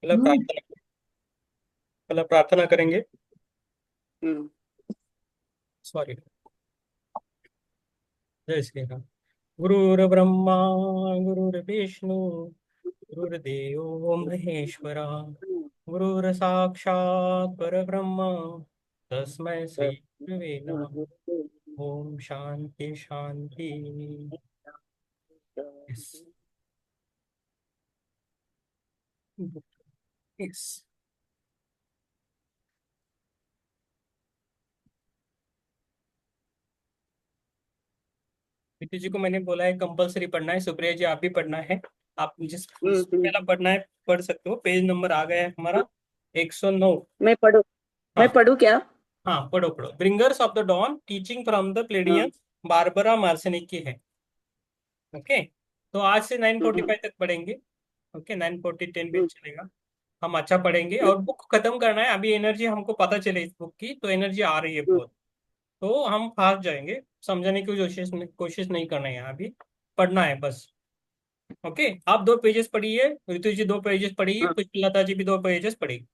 पहले हम्म प्रार्थना पहले प्रार्थना करेंगे। हम्म सॉरी। जय श्री राम। गुरुर्ब्रह्मा गुरुर्विष्णु गुरुर्देवो महेश्वरा गुरुर्साक्षात् परब्रह्म तस्मै श्री गुरवे नमः। ओम शांति शांति। यस। यस। प्रीति जी को मैंने बोला है कंपलसरी पढ़ना है, सुप्रिया जी आप भी पढ़ना है। आप जिसको हम्म। पहला पढ़ना है पढ़ सकते हो। पेज नंबर आ गया है हमारा 109। मैं पढ़ू? मैं हाँ। पढ़ू क्या? हाँ पढ़ो पढ़ो। Bringers of the dawn teaching from the हाँ। प्लेडियंस, बारबरा मार्सनिक की है। ओके। तो आज से नाइन फोर्टी हम्म फाइव तक पढ़ेंगे। ओके 9:40 10 भी हम्म चलेगा। हम अच्छा पढ़ेंगे और बुक खत्म करना है अभी। एनर्जी हमको पता चले इस बुक की, तो एनर्जी आ रही है हम्म बहुत। तो हम फास्ट जाएंगे। समझने की कोशिश नहीं करना है अभी। पढ़ना है बस। ओके आप 2 पेजेस पढ़िए, ऋतु जी 2 पेजेस पढ़िए, हाँ। पुष्पलता जी भी 2 पेजेस पढ़िए।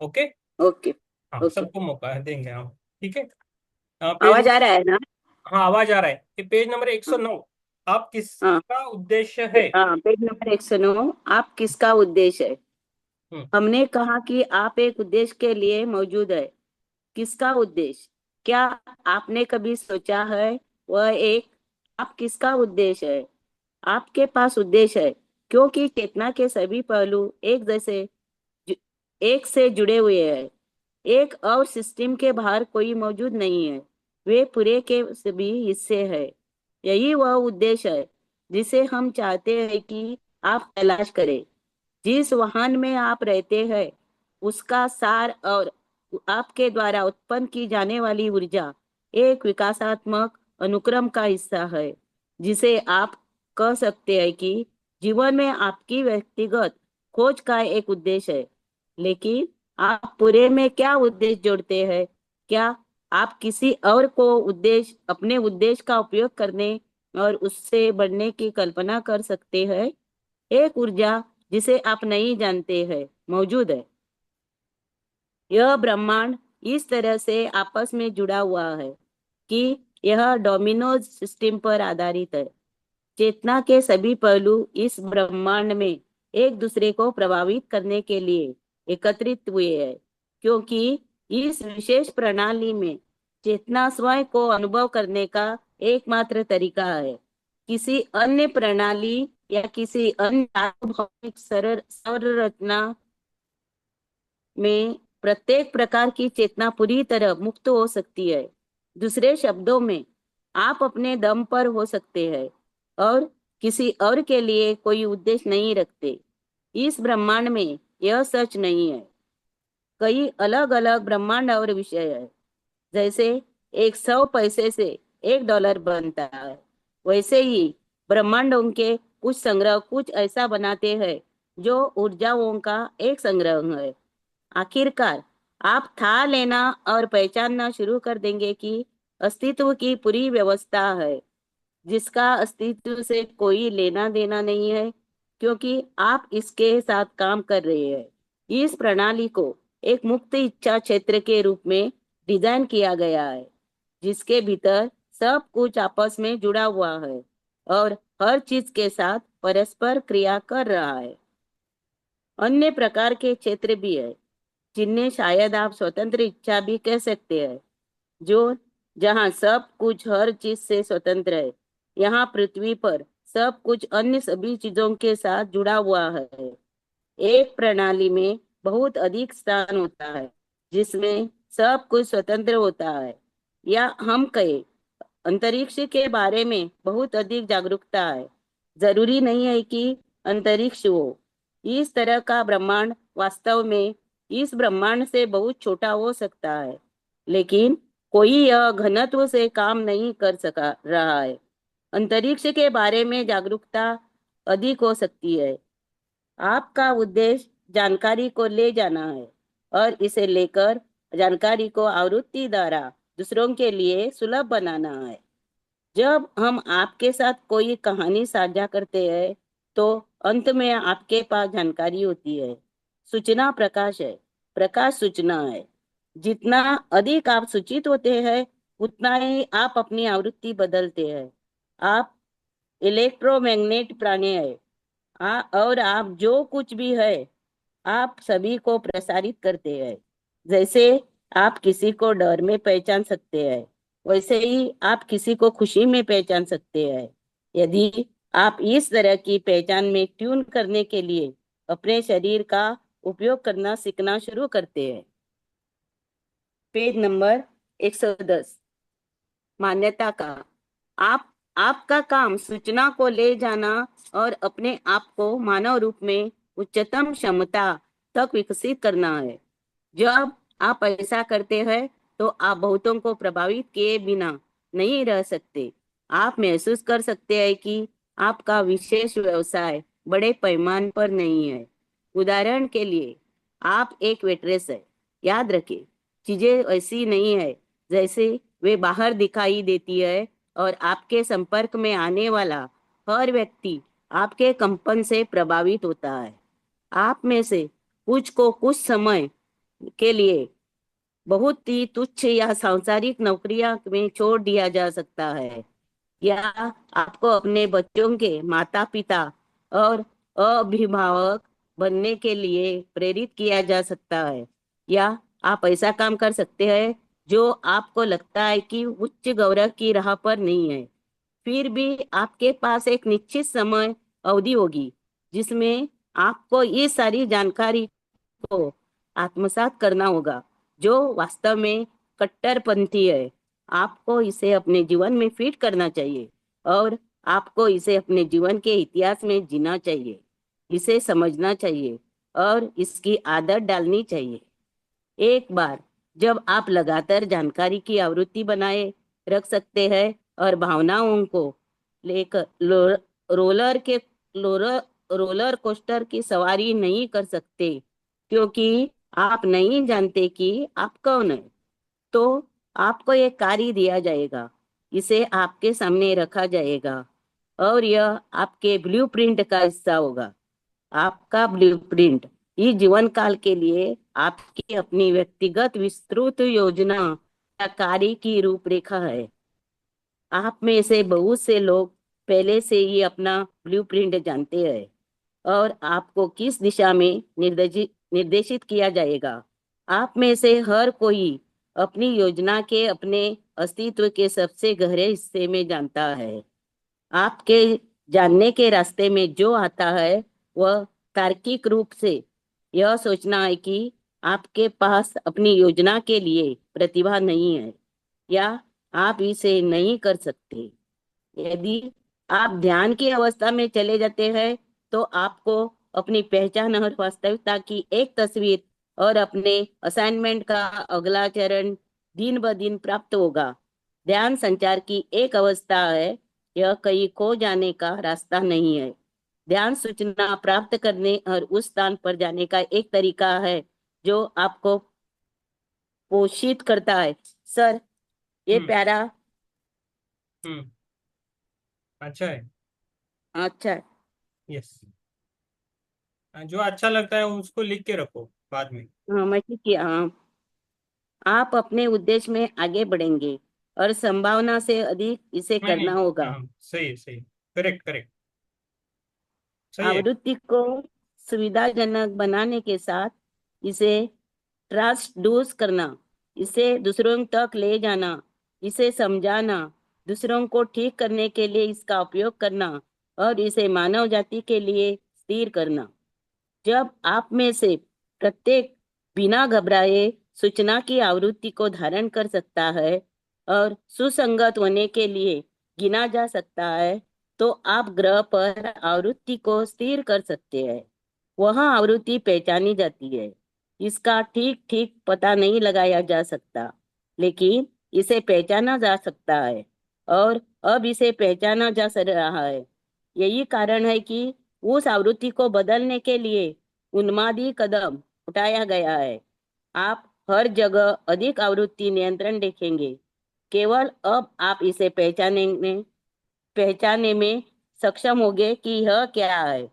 ओके। ओके। हाँ ओके। सबको मौका है देंगे हम। ठीक है। आवाज पेज। आ रहा है ना? हाँ आवाज आ रहा है। ये पेज नंबर हाँ 109। आप हाँ। किसका उद्देश्य है? हाँ, पेज नंबर 109। आप किसका उद्देश्य है? हम्म। हमने कहा कि आप एक उद्देश्य के लिए मौजूद है। किसका उद्देश्य? क्या आपने कभी सोचा है? वह एक आप किसका उद्देश्य है? आपके पास उद्देश्य है क्योंकि चेतना के सभी पहलू एक जैसे जु- एक से जुड़े हुए हैं। एक और सिस्टम के बाहर कोई मौजूद नहीं है। वे पूरे के सभी हिस्से हैं। यही वह उद्देश्य है जिसे हम चाहते हैं कि आप तलाश करें। जिस वाहन में आप रहते हैं उसका सार और आपके द्वारा उत्पन्न की जाने वाली ऊर्जा एक विकासात्मक अनुक्रम का हिस्सा है, जिसे आप कह सकते हैं कि जीवन में आपकी व्यक्तिगत खोज का एक उद्देश्य है। लेकिन आप पूरे में क्या उद्देश्य जोड़ते हैं? क्या आप किसी और को उद्देश्य अपने उद्देश्य का उपयोग करने और उससे बढ़ने की कल्पना कर सकते हैं? एक ऊर्जा जिसे आप नहीं जानते हैं मौजूद है। यह ब्रह्मांड इस तरह से आपस में जुड़ा हुआ है कि यह डोमिनोज सिस्टम पर आधारित है। चेतना के सभी पहलू इस ब्रह्मांड में एक दूसरे को प्रभावित करने के लिए एकत्रित हुए हैं, क्योंकि इस विशेष प्रणाली में चेतना स्वयं को अनुभव करने का एकमात्र तरीका है। किसी अन्य प्रणाली या किसी अन्य भौतिक संरचना में प्रत्येक प्रकार की चेतना पूरी तरह मुक्त हो सकती है। दूसरे शब्दों में, आप अपने दम पर हो सकते हैं और किसी और के लिए कोई उद्देश्य नहीं रखते। इस ब्रह्मांड में यह सच नहीं है। कई अलग अलग ब्रह्मांड और विषय है। जैसे एक 100 पैसे से $1 बनता है, वैसे ही ब्रह्मांडों के कुछ संग्रह कुछ ऐसा बनाते हैं जो ऊर्जाओं का एक संग्रह है। आखिरकार आप था लेना और पहचानना शुरू कर देंगे कि अस्तित्व की पूरी व्यवस्था है जिसका अस्तित्व से कोई लेना देना नहीं है, क्योंकि आप इसके साथ काम कर रहे हैं। इस प्रणाली को एक मुक्त इच्छा क्षेत्र के रूप में डिजाइन किया गया है, जिसके भीतर सब कुछ आपस में जुड़ा हुआ है और हर चीज के साथ परस्पर क्रिया कर रहा है। अन्य प्रकार के क्षेत्र भी है जिन्हें शायद आप स्वतंत्र इच्छा भी कह सकते हैं, जो जहाँ सब कुछ हर चीज से स्वतंत्र है। यहाँ पृथ्वी पर सब कुछ अन्य सभी चीजों के साथ जुड़ा हुआ है। एक प्रणाली में बहुत अधिक स्थान होता है जिसमें सब कुछ स्वतंत्र होता है, या हम कहें अंतरिक्ष के बारे में बहुत अधिक जागरूकता है। जरूरी नहीं है कि अंतरिक्ष हो। इस तरह का ब्रह्मांड वास्तव में इस ब्रह्मांड से बहुत छोटा हो सकता है, लेकिन कोई यह घनत्व से काम नहीं कर सका रहा है। अंतरिक्ष के बारे में जागरूकता अधिक हो सकती है। आपका उद्देश्य जानकारी को ले जाना है और इसे लेकर जानकारी को आवृत्ति द्वारा दूसरों के लिए सुलभ बनाना है। जब हम आपके साथ कोई कहानी साझा करते हैं तो अंत में आपके पास जानकारी होती है। सूचना प्रकाश है, प्रकाश सूचना है। जितना अधिक आप सूचित होते हैं, उतना ही आप अपनी आवृत्ति बदलते हैं। आप इलेक्ट्रोमैग्नेट प्राणी है। और आप जो कुछ भी है, आप सभी को प्रसारित करते हैं। जैसे आप किसी को डर में पहचान सकते हैं, वैसे ही आप किसी को खुशी में पहचान सकते हैं। यदि आप इस तरह की पहचान में ट्यून करने के लिए अपने शरीर का उपयोग करना सीखना शुरू करते हैं। Page number 110। मान्यता का आप आपका काम सूचना को ले जाना और अपने आप को मानव रूप में उच्चतम क्षमता तक विकसित करना है। जब आप ऐसा करते हैं तो आप बहुतों को प्रभावित किए बिना नहीं रह सकते। आप महसूस कर सकते हैं कि आपका विशेष व्यवसाय बड़े पैमाने पर नहीं है। उदाहरण के लिए, आप एक वेट्रेस है। याद रखें, चीजें ऐसी नहीं है जैसे वे बाहर दिखाई देती है, और आपके संपर्क में आने वाला हर व्यक्ति आपके कंपन से प्रभावित होता है। आप में से कुछ को कुछ समय के लिए बहुत ही तुच्छ या सांसारिक नौकरियां में छोड़ दिया जा सकता है, या आपको अपने बच्चों के माता पिता और अभिभावक बनने के लिए प्रेरित किया जा सकता है, या आप ऐसा काम कर सकते हैं जो आपको लगता है कि उच्च गौरव की राह पर नहीं है। फिर भी आपके पास एक निश्चित समय अवधि होगी जिसमें आपको ये सारी जानकारी को आत्मसात करना होगा, जो वास्तव में कट्टरपंथी है। आपको इसे अपने जीवन में फिट करना चाहिए, और आपको इसे अपने जीवन के इतिहास में जीना चाहिए। इसे समझना चाहिए और इसकी आदत डालनी चाहिए। एक बार जब आप लगातार जानकारी की आवृत्ति बनाए रख सकते हैं और भावनाओं को लेकर रोलर के रोलर रोलर कोस्टर की सवारी नहीं कर सकते, क्योंकि आप नहीं जानते कि आप कौन है, तो आपको एक कार्य दिया जाएगा। इसे आपके सामने रखा जाएगा और यह आपके ब्लूप्रिंट का हिस्सा होगा। आपका ब्लूप्रिंट इस जीवन काल के लिए आपकी अपनी व्यक्तिगत विस्तृत योजना या कार्य की रूपरेखा है। आप में से बहुत से लोग पहले से ही अपना ब्लूप्रिंट जानते हैं और आपको किस दिशा में निर्देशित निर्देशित किया जाएगा। आप में से हर कोई अपनी योजना के अपने अस्तित्व के सबसे गहरे हिस्से में जानता है। आपके जानने के रास्ते में जो आता है, वह तार्किक रूप से यह सोचना है कि आपके पास अपनी योजना के लिए प्रतिभा नहीं है, या आप इसे नहीं कर सकते। यदि आप ध्यान की अवस्था में चले जाते हैं, तो आपको अपनी पहचान और वास्तविकता की एक तस्वीर और अपने असाइनमेंट का अगला चरण दिन ब दिन प्राप्त होगा। ध्यान संचार की एक अवस्था है, यह कहीं खो जाने का रास्ता नहीं है। ध्यान सूचना प्राप्त करने और उस स्थान पर जाने का एक तरीका है जो आपको पोषित करता है। सर, ये हम्म। प्यारा। हम्म। अच्छा है। अच्छा है। यस। जो अच्छा लगता है उसको लिख के रखो बाद में। हाँ, मैं ठीक किया। हाँ, आप अपने उद्देश्य में आगे बढ़ेंगे और संभावना से अधिक इसे नहीं करना नहीं, होगा। हाँ सही है, सही। Correct correct. सही है। आवृत्ति को सुविधाजनक बनाने के साथ इसे ट्रांसड्यूस करना, इसे दूसरों तक ले जाना, इसे समझाना, दूसरों को ठीक करने के लिए इसका उपयोग करना, और इसे मानव जाति के लिए स्थिर करना। जब आप में से प्रत्येक बिना घबराए सूचना की आवृत्ति को धारण कर सकता है और सुसंगत होने के लिए गिना जा सकता है, तो आप ग्रह पर आवृत्ति को स्थिर कर सकते हैं। वह आवृत्ति पहचानी जाती है। इसका ठीक ठीक पता नहीं लगाया जा सकता, लेकिन इसे पहचाना जा सकता है, और अब इसे पहचाना जा रहा है। यही कारण है कि उस आवृत्ति को बदलने के लिए उन्मादी कदम उठाया गया है। आप हर जगह अधिक आवृत्ति नियंत्रण देखेंगे। केवल अब आप इसे पहचानने में सक्षम होंगे कि यह क्या है।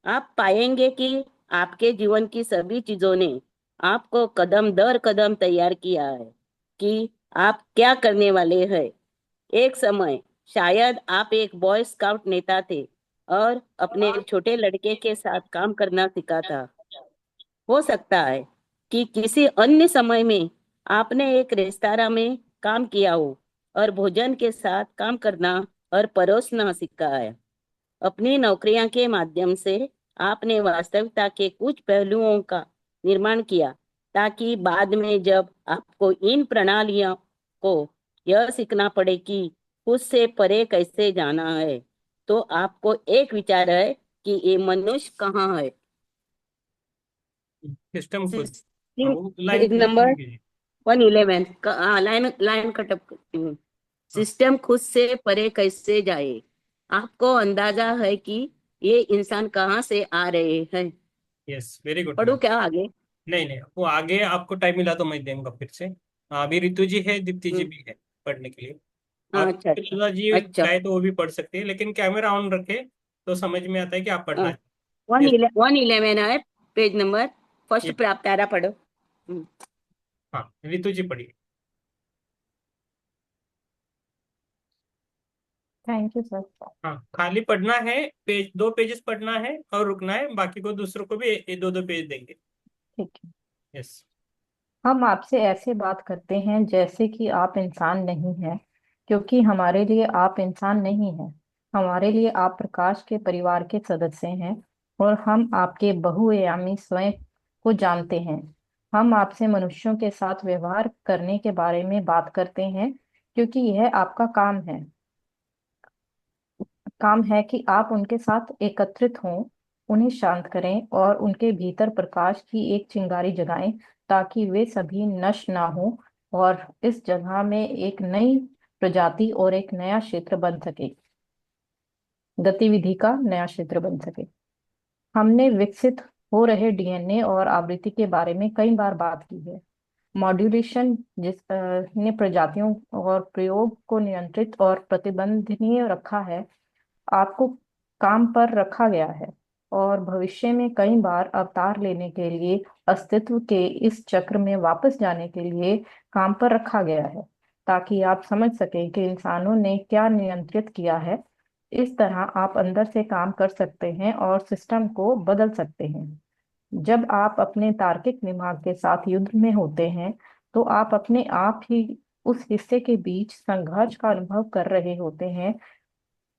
आप पाएंगे कि आपके जीवन की सभी चीजों ने आपको कदम दर कदम तैयार किया है कि आप क्या करने वाले हैं। एक समय शायद आप एक बॉय स्काउट नेता थे और अपने छोटे लड़के के साथ काम करना सीखा था। हो सकता है कि किसी अन्य समय में आपने एक रेस्तरां में काम किया हो और भोजन के साथ काम करना और परोसना सीखा है। अपनी नौकरियां के माध्यम से आपने वास्तविकता के कुछ पहलुओं का निर्माण किया, ताकि बाद में जब आपको इन प्रणालियों को यह सीखना पड़े कि खुद से परे कैसे जाना है, तो आपको एक विचार है कि ये मनुष्य कहाँ है। सिस्टम खुद। हाँ, सिस्टम वो लाइन पेज नंबर कंटिन्यू कीजिए। 111 लाइन लाइन कटअप करती हूँ। हाँ। सिस्टम खुद से परे कैसे जाए। आपको अंदाजा है कि ये इंसान कहाँ से आ रहे हैं। यस, वेरी गुड पढ़ू मैम। क्या आगे? नहीं नहीं, वो आगे आपको टाइम मिला तो मैं दूंगा फिर से। हाँ, अभी रितु जी है, दीप्ति जी हम्म, भी है पढ़ने के लिए। हाँ, आप अच्छा अच्छा। लता जी अच्छा, चाहे तो वो भी पढ़ सकते हैं, लेकिन कैमरा ऑन रखे तो समझ में आता है कि आप पढ़ना है। यस। 111 है, पेज नंबर फर्स्ट ये। प्राप्तारा पढ़ो। हम्म, हाँ, रितु जी पढ़िए। Thank you sir. हाँ, खाली पढ़ना है, पेज 2 पेजेस पढ़ना है और रुकना है, बाकी को दूसरों को भी 2-2 पेज देंगे। ठीक है। यस। हम आपसे ऐसे बात करते हैं जैसे कि आप इंसान नहीं हैं, क्योंकि हमारे लिए आप इंसान नहीं हैं। हमारे लिए आप प्रकाश के परिवार के सदस्य हैं और हम आपके बहुआयामी स्वयं को जानते हैं। हम आपसे मनुष्यों के साथ व्यवहार करने के बारे में बात करते हैं, क्योंकि यह आपका काम है कि आप उनके साथ एकत्रित हों, उन्हें शांत करें और उनके भीतर प्रकाश की एक चिंगारी जगाएं, ताकि वे सभी नष्ट ना हो और इस जगह में एक नई प्रजाति और एक नया क्षेत्र बन सके, गतिविधि का नया क्षेत्र बन सके। हमने विकसित हो रहे डीएनए और आवृत्ति के बारे में कई बार बात की है। मॉड्यूलेशन ने प्रजातियों और प्रयोग को नियंत्रित और प्रतिबंधनीय रखा है, आपको काम पर रखा गया है और भविष्य में कई बार अवतार लेने के लिए अस्तित्व के इस चक्र में वापस जाने के लिए काम पर रखा गया है, ताकि आप समझ सकें कि इंसानों ने क्या नियंत्रित किया है। इस तरह आप अंदर से काम कर सकते हैं और सिस्टम को बदल सकते हैं। जब आप अपने तार्किक दिमाग के साथ युद्ध में होते हैं, तो आप अपने आप ही उस हिस्से के बीच संघर्ष का अनुभव कर रहे होते हैं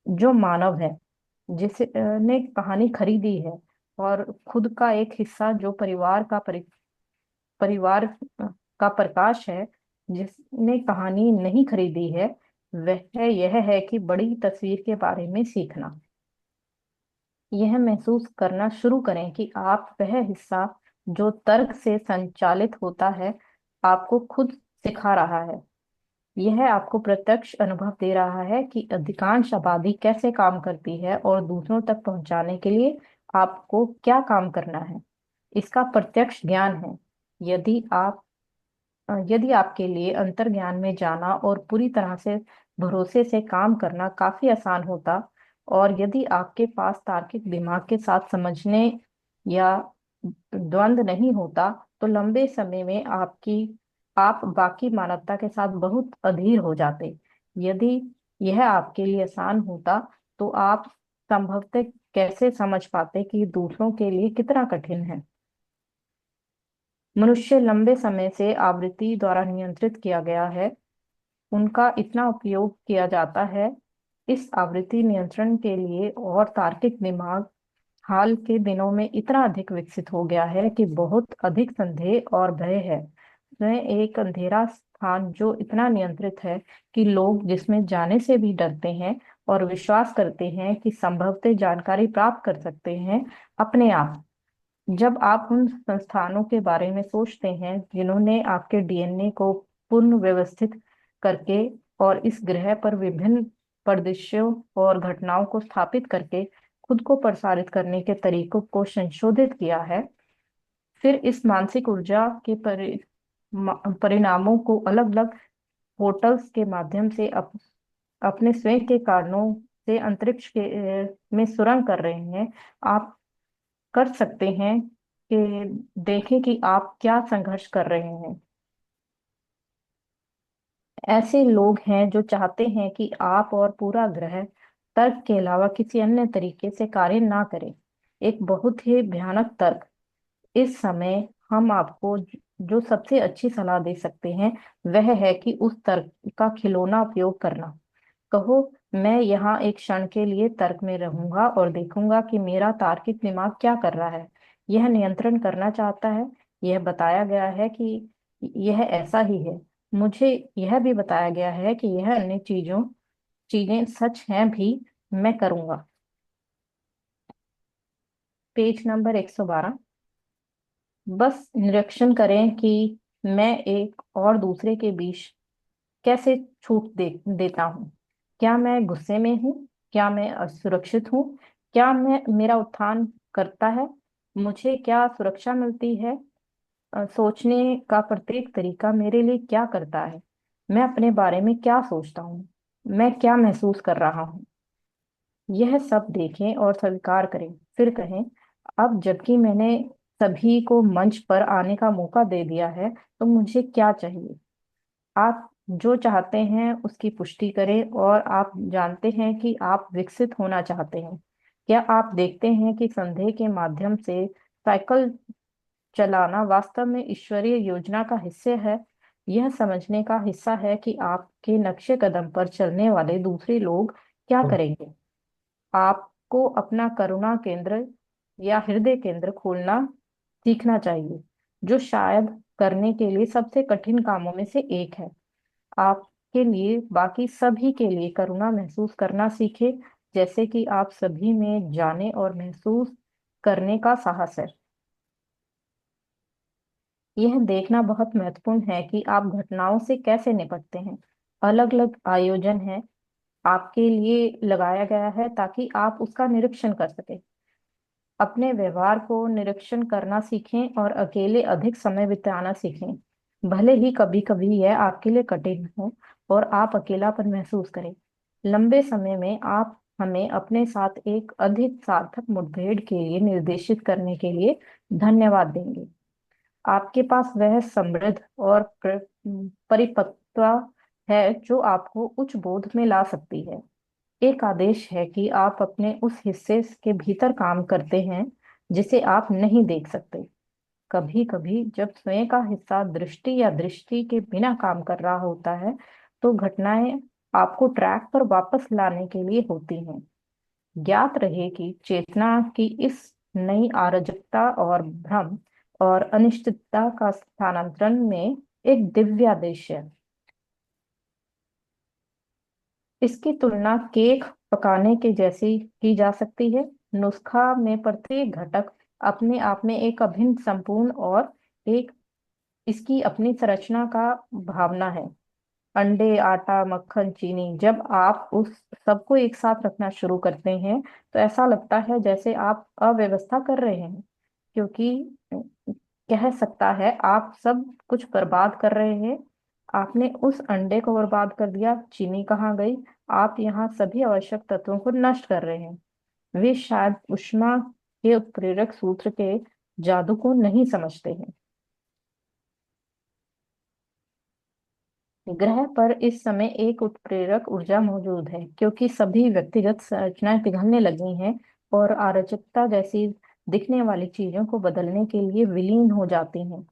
जो मानव है, जिसे ने कहानी खरीदी है, और खुद का एक हिस्सा जो परिवार का प्रकाश है, जिसने कहानी नहीं खरीदी है। वह यह है कि बड़ी तस्वीर के बारे में सीखना, यह महसूस करना शुरू करें कि आप वह हिस्सा जो तर्क से संचालित होता है, आपको खुद सिखा रहा है। यह आपको प्रत्यक्ष अनुभव दे रहा है कि अधिकांश आबादी कैसे काम करती है और दूसरों तक पहुंचाने के लिए आपको क्या काम करना है। इसका प्रत्यक्ष ज्ञान है। यदि यदि आपके लिए अंतर्ज्ञान में जाना और पूरी तरह से भरोसे से काम करना काफी आसान होता, और यदि आपके पास तार्किक दिमाग के साथ समझने या द्वंद नहीं होता, तो लंबे समय में आप बाकी मानवता के साथ बहुत अधीर हो जाते। यदि यह आपके लिए आसान होता, तो आप संभवतः कैसे समझ पाते कि दूसरों के लिए कितना कठिन है। मनुष्य लंबे समय से आवृत्ति द्वारा नियंत्रित किया गया है, उनका इतना उपयोग किया जाता है। इस आवृत्ति नियंत्रण के लिए और तार्किक दिमाग हाल के दिनों में इतना अधिक विकसित हो गया है कि बहुत अधिक संदेह और भय है। वह एक अंधेरा स्थान जो इतना नियंत्रित है कि लोग जिसमें जाने से भी डरते हैं और विश्वास करते हैं कि संभवतः जानकारी प्राप्त कर सकते हैं अपने आप। जब आप उन संस्थानों के बारे में सोचते हैं जिन्होंने आपके डीएनए को पुनः व्यवस्थित करके और इस ग्रह पर विभिन्न परिदृश्यों और घटनाओं को स्थापित करके खुद को प्रसारित करने के तरीकों को संशोधित किया है, फिर इस मानसिक ऊर्जा के परिणामों को अलग अलग पोर्टल्स के माध्यम से अपने स्वयं के कारणों से अंतरिक्ष में सुरंग कर रहे हैं, आप कर सकते हैं कि देखें कि आप क्या संघर्ष कर रहे हैं। ऐसे लोग हैं जो चाहते हैं कि आप और पूरा ग्रह तर्क के अलावा किसी अन्य तरीके से कार्य ना करें। एक बहुत ही भयानक तर्क। इस समय हम आपको जो सबसे अच्छी सलाह दे सकते हैं वह है कि उस तर्क का खिलौना उपयोग करना। कहो, मैं यहाँ एक क्षण के लिए तर्क में रहूंगा और देखूंगा कि मेरा तार्किक दिमाग क्या कर रहा है। यह नियंत्रण करना चाहता है। यह बताया गया है कि यह ऐसा ही है। मुझे यह भी बताया गया है कि यह अन्य चीजें सच हैं भी। मैं करूंगा। Page number 112। बस निरीक्षण करें कि मैं एक और दूसरे के बीच कैसे देता हूँ। क्या मैं गुस्से में हूँ? क्या मैं असुरक्षित हूँ? क्या मैं मेरा उत्थान करता है? मुझे क्या सुरक्षा मिलती है? सोचने का प्रत्येक तरीका मेरे लिए क्या करता है? मैं अपने बारे में क्या सोचता हूँ? मैं क्या महसूस कर रहा हूँ? यह सब देखें और स्वीकार करें। फिर कहें, अब जबकि मैंने सभी को मंच पर आने का मौका दे दिया है, तो मुझे क्या चाहिए? आप जो चाहते हैं उसकी पुष्टि करें, और आप जानते हैं कि आप विकसित होना चाहते हैं। क्या आप देखते हैं कि संदेह के माध्यम से साइकिल चलाना वास्तव में ईश्वरीय योजना का हिस्सा है? यह समझने का हिस्सा है कि आपके नक्शे कदम पर चलने वाले दूसरे लोग क्या करेंगे। आपको अपना करुणा केंद्र या हृदय केंद्र खोलना सीखना चाहिए, जो शायद करने के लिए सबसे कठिन कामों में से एक है। आपके लिए बाकी सभी के लिए करुणा महसूस करना सीखें, जैसे कि आप सभी में जाने और महसूस करने का साहस है। यह देखना बहुत महत्वपूर्ण है कि आप घटनाओं से कैसे निपटते हैं। अलग अलग आयोजन है आपके लिए लगाया गया है ताकि आप उसका निरीक्षण कर सकें। अपने व्यवहार को निरीक्षण करना सीखें और अकेले अधिक समय बिताना सीखें। भले ही कभी कभी यह आपके लिए कठिन हो और आप अकेलापन महसूस करें। लंबे समय में आप हमें अपने साथ एक अधिक सार्थक मुठभेड़ के लिए निर्देशित करने के लिए धन्यवाद देंगे। आपके पास वह समृद्ध और परिपक्वता है जो आपको उच्च बोध में ला सकती है। एक आदेश है कि आप अपने उस हिस्से के भीतर काम करते हैं जिसे आप नहीं देख सकते। कभी कभी जब स्वयं का हिस्सा दृष्टि या दृष्टि के बिना काम कर रहा होता है, तो घटनाएं आपको ट्रैक पर वापस लाने के लिए होती हैं। ज्ञात रहे कि चेतना की इस नई अराजकता और भ्रम और अनिश्चितता का स्थानांतरण में एक दिव्य आदेश है। इसकी तुलना केक पकाने के जैसी की जा सकती है। नुस्खा में प्रत्येक घटक अपने आप में एक अभिन्न संपूर्ण और एक इसकी अपनी संरचना का भावना है। अंडे, आटा, मक्खन, चीनी, जब आप उस सबको एक साथ रखना शुरू करते हैं तो ऐसा लगता है जैसे आप अव्यवस्था कर रहे हैं, क्योंकि कह सकता है आप सब कुछ बर्बाद कर रहे हैं। आपने उस अंडे को बर्बाद कर दिया, चीनी कहाँ गई? आप यहाँ सभी आवश्यक तत्वों को नष्ट कर रहे हैं। वे शायद ऊष्मा के उत्प्रेरक सूत्र के जादू को नहीं समझते हैं। ग्रह पर इस समय एक उत्प्रेरक ऊर्जा मौजूद है, क्योंकि सभी व्यक्तिगत संरचनाएं पिघलने लगी हैं और अराजकता जैसी दिखने वाली चीजों को बदलने के लिए विलीन हो जाती हैं।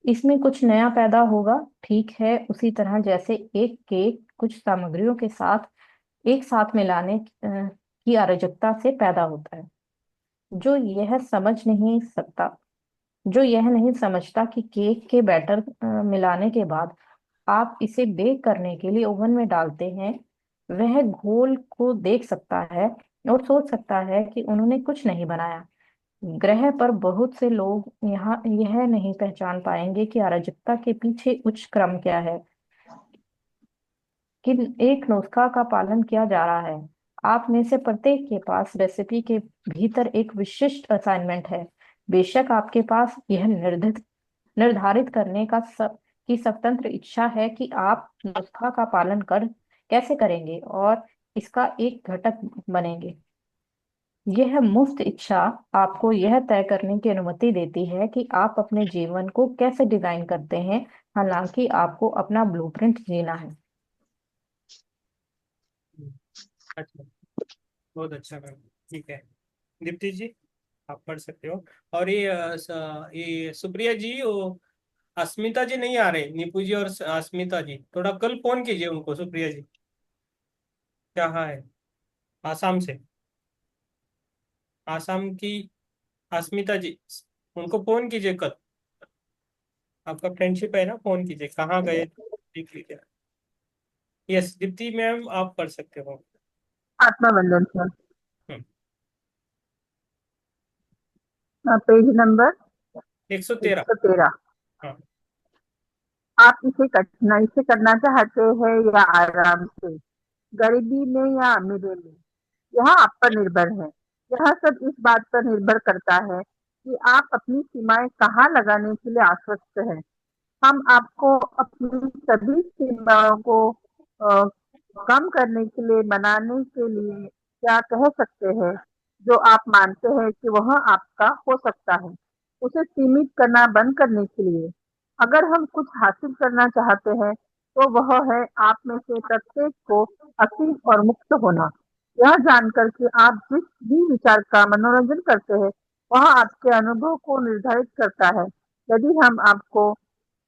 इसमें कुछ नया पैदा होगा, ठीक है, उसी तरह जैसे एक केक कुछ सामग्रियों के साथ एक साथ मिलाने की अराजकता से पैदा होता है। जो यह समझ नहीं सकता जो यह नहीं समझता कि केक के बैटर मिलाने के बाद आप इसे बेक करने के लिए ओवन में डालते हैं, वह घोल को देख सकता है और सोच सकता है कि उन्होंने कुछ नहीं बनाया। ग्रह पर बहुत से लोग यहाँ यह नहीं पहचान पाएंगे कि अराजकता के पीछे उच्च क्रम क्या है, कि एक नुस्खा का पालन किया जा रहा है। आप में से प्रत्येक के पास रेसिपी के भीतर एक विशिष्ट असाइनमेंट है। बेशक आपके पास यह निर्धारित करने की स्वतंत्र इच्छा है कि आप नुस्खा का पालन कर कैसे करेंगे और इसका एक घटक बनेंगे। यह मुफ्त इच्छा आपको यह तय करने की अनुमति देती है कि आप अपने जीवन को कैसे डिजाइन करते हैं, हालांकि आपको अपना ब्लूप्रिंट जीना है। अच्छा, बहुत अच्छा मैम। ठीक है, दीप्ति जी आप पढ़ सकते हो। और ये सुप्रिया जी, वो अस्मिता जी नहीं आ रहे, नीपू जी और अस्मिता जी, थोड़ा कल फोन कीजिए उनको। सुप्रिया जी क्या है, आसाम से, आसाम की अस्मिता जी, उनको फोन कीजिए कल। आपका फ्रेंडशिप है ना, फोन कीजिए, कहाँ गए देख लीजिए। यस दीप्ति मैम आप पढ़ सकते हो। आत्मवंदन सर। हम्म, पेज नंबर 113। 113। हाँ। आप इसे कठिनाई से करना चाहते हैं या आराम से, गरीबी में या अमीरी में, यह आप पर निर्भर है। यह सब इस बात पर निर्भर करता है कि आप अपनी सीमाएं कहाँ लगाने के लिए आश्वस्त हैं। हम आपको अपनी सभी सीमाओं को अ, कम करने के लिए, मनाने के लिए क्या कह सकते हैं, जो आप मानते हैं कि वह आपका हो सकता है, उसे सीमित करना बंद करने के लिए। अगर हम कुछ हासिल करना चाहते हैं तो वह है आप में से प्रत्येक को असीम और मुक्त होना। यह जानकर कि आप जिस भी विचार का मनोरंजन करते हैं वह आपके अनुभव को निर्धारित करता है। यदि हम आपको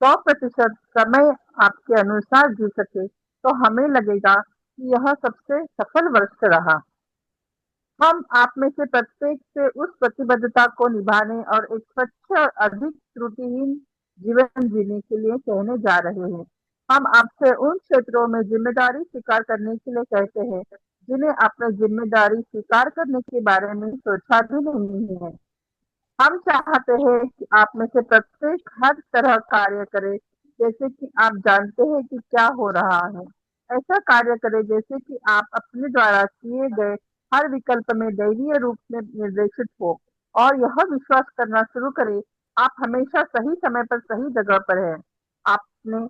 100% समय आपके अनुसार जी सके तो हमें लगेगा कि यह सबसे सफल वर्ष रहा। हम आप में से प्रत्येक से उस प्रतिबद्धता को निभाने और एक स्वच्छ और अधिक त्रुटिहीन जीवन जीने के लिए कहने जा रहे हैं। हम आपसे उन क्षेत्रों में जिम्मेदारी स्वीकार करने के लिए कहते हैं जिन्हें आपने जिम्मेदारी स्वीकार करने के बारे में सोचा भी नहीं है। हम चाहते हैं कि आप में से प्रत्येक हर तरह कार्य करे जैसे कि आप जानते हैं कि क्या हो रहा है। ऐसा कार्य करे जैसे कि आप अपने द्वारा किए गए हर विकल्प में दैवीय रूप में निर्देशित हो, और यह विश्वास करना शुरू करें आप हमेशा सही समय पर सही जगह पर हैं। आपने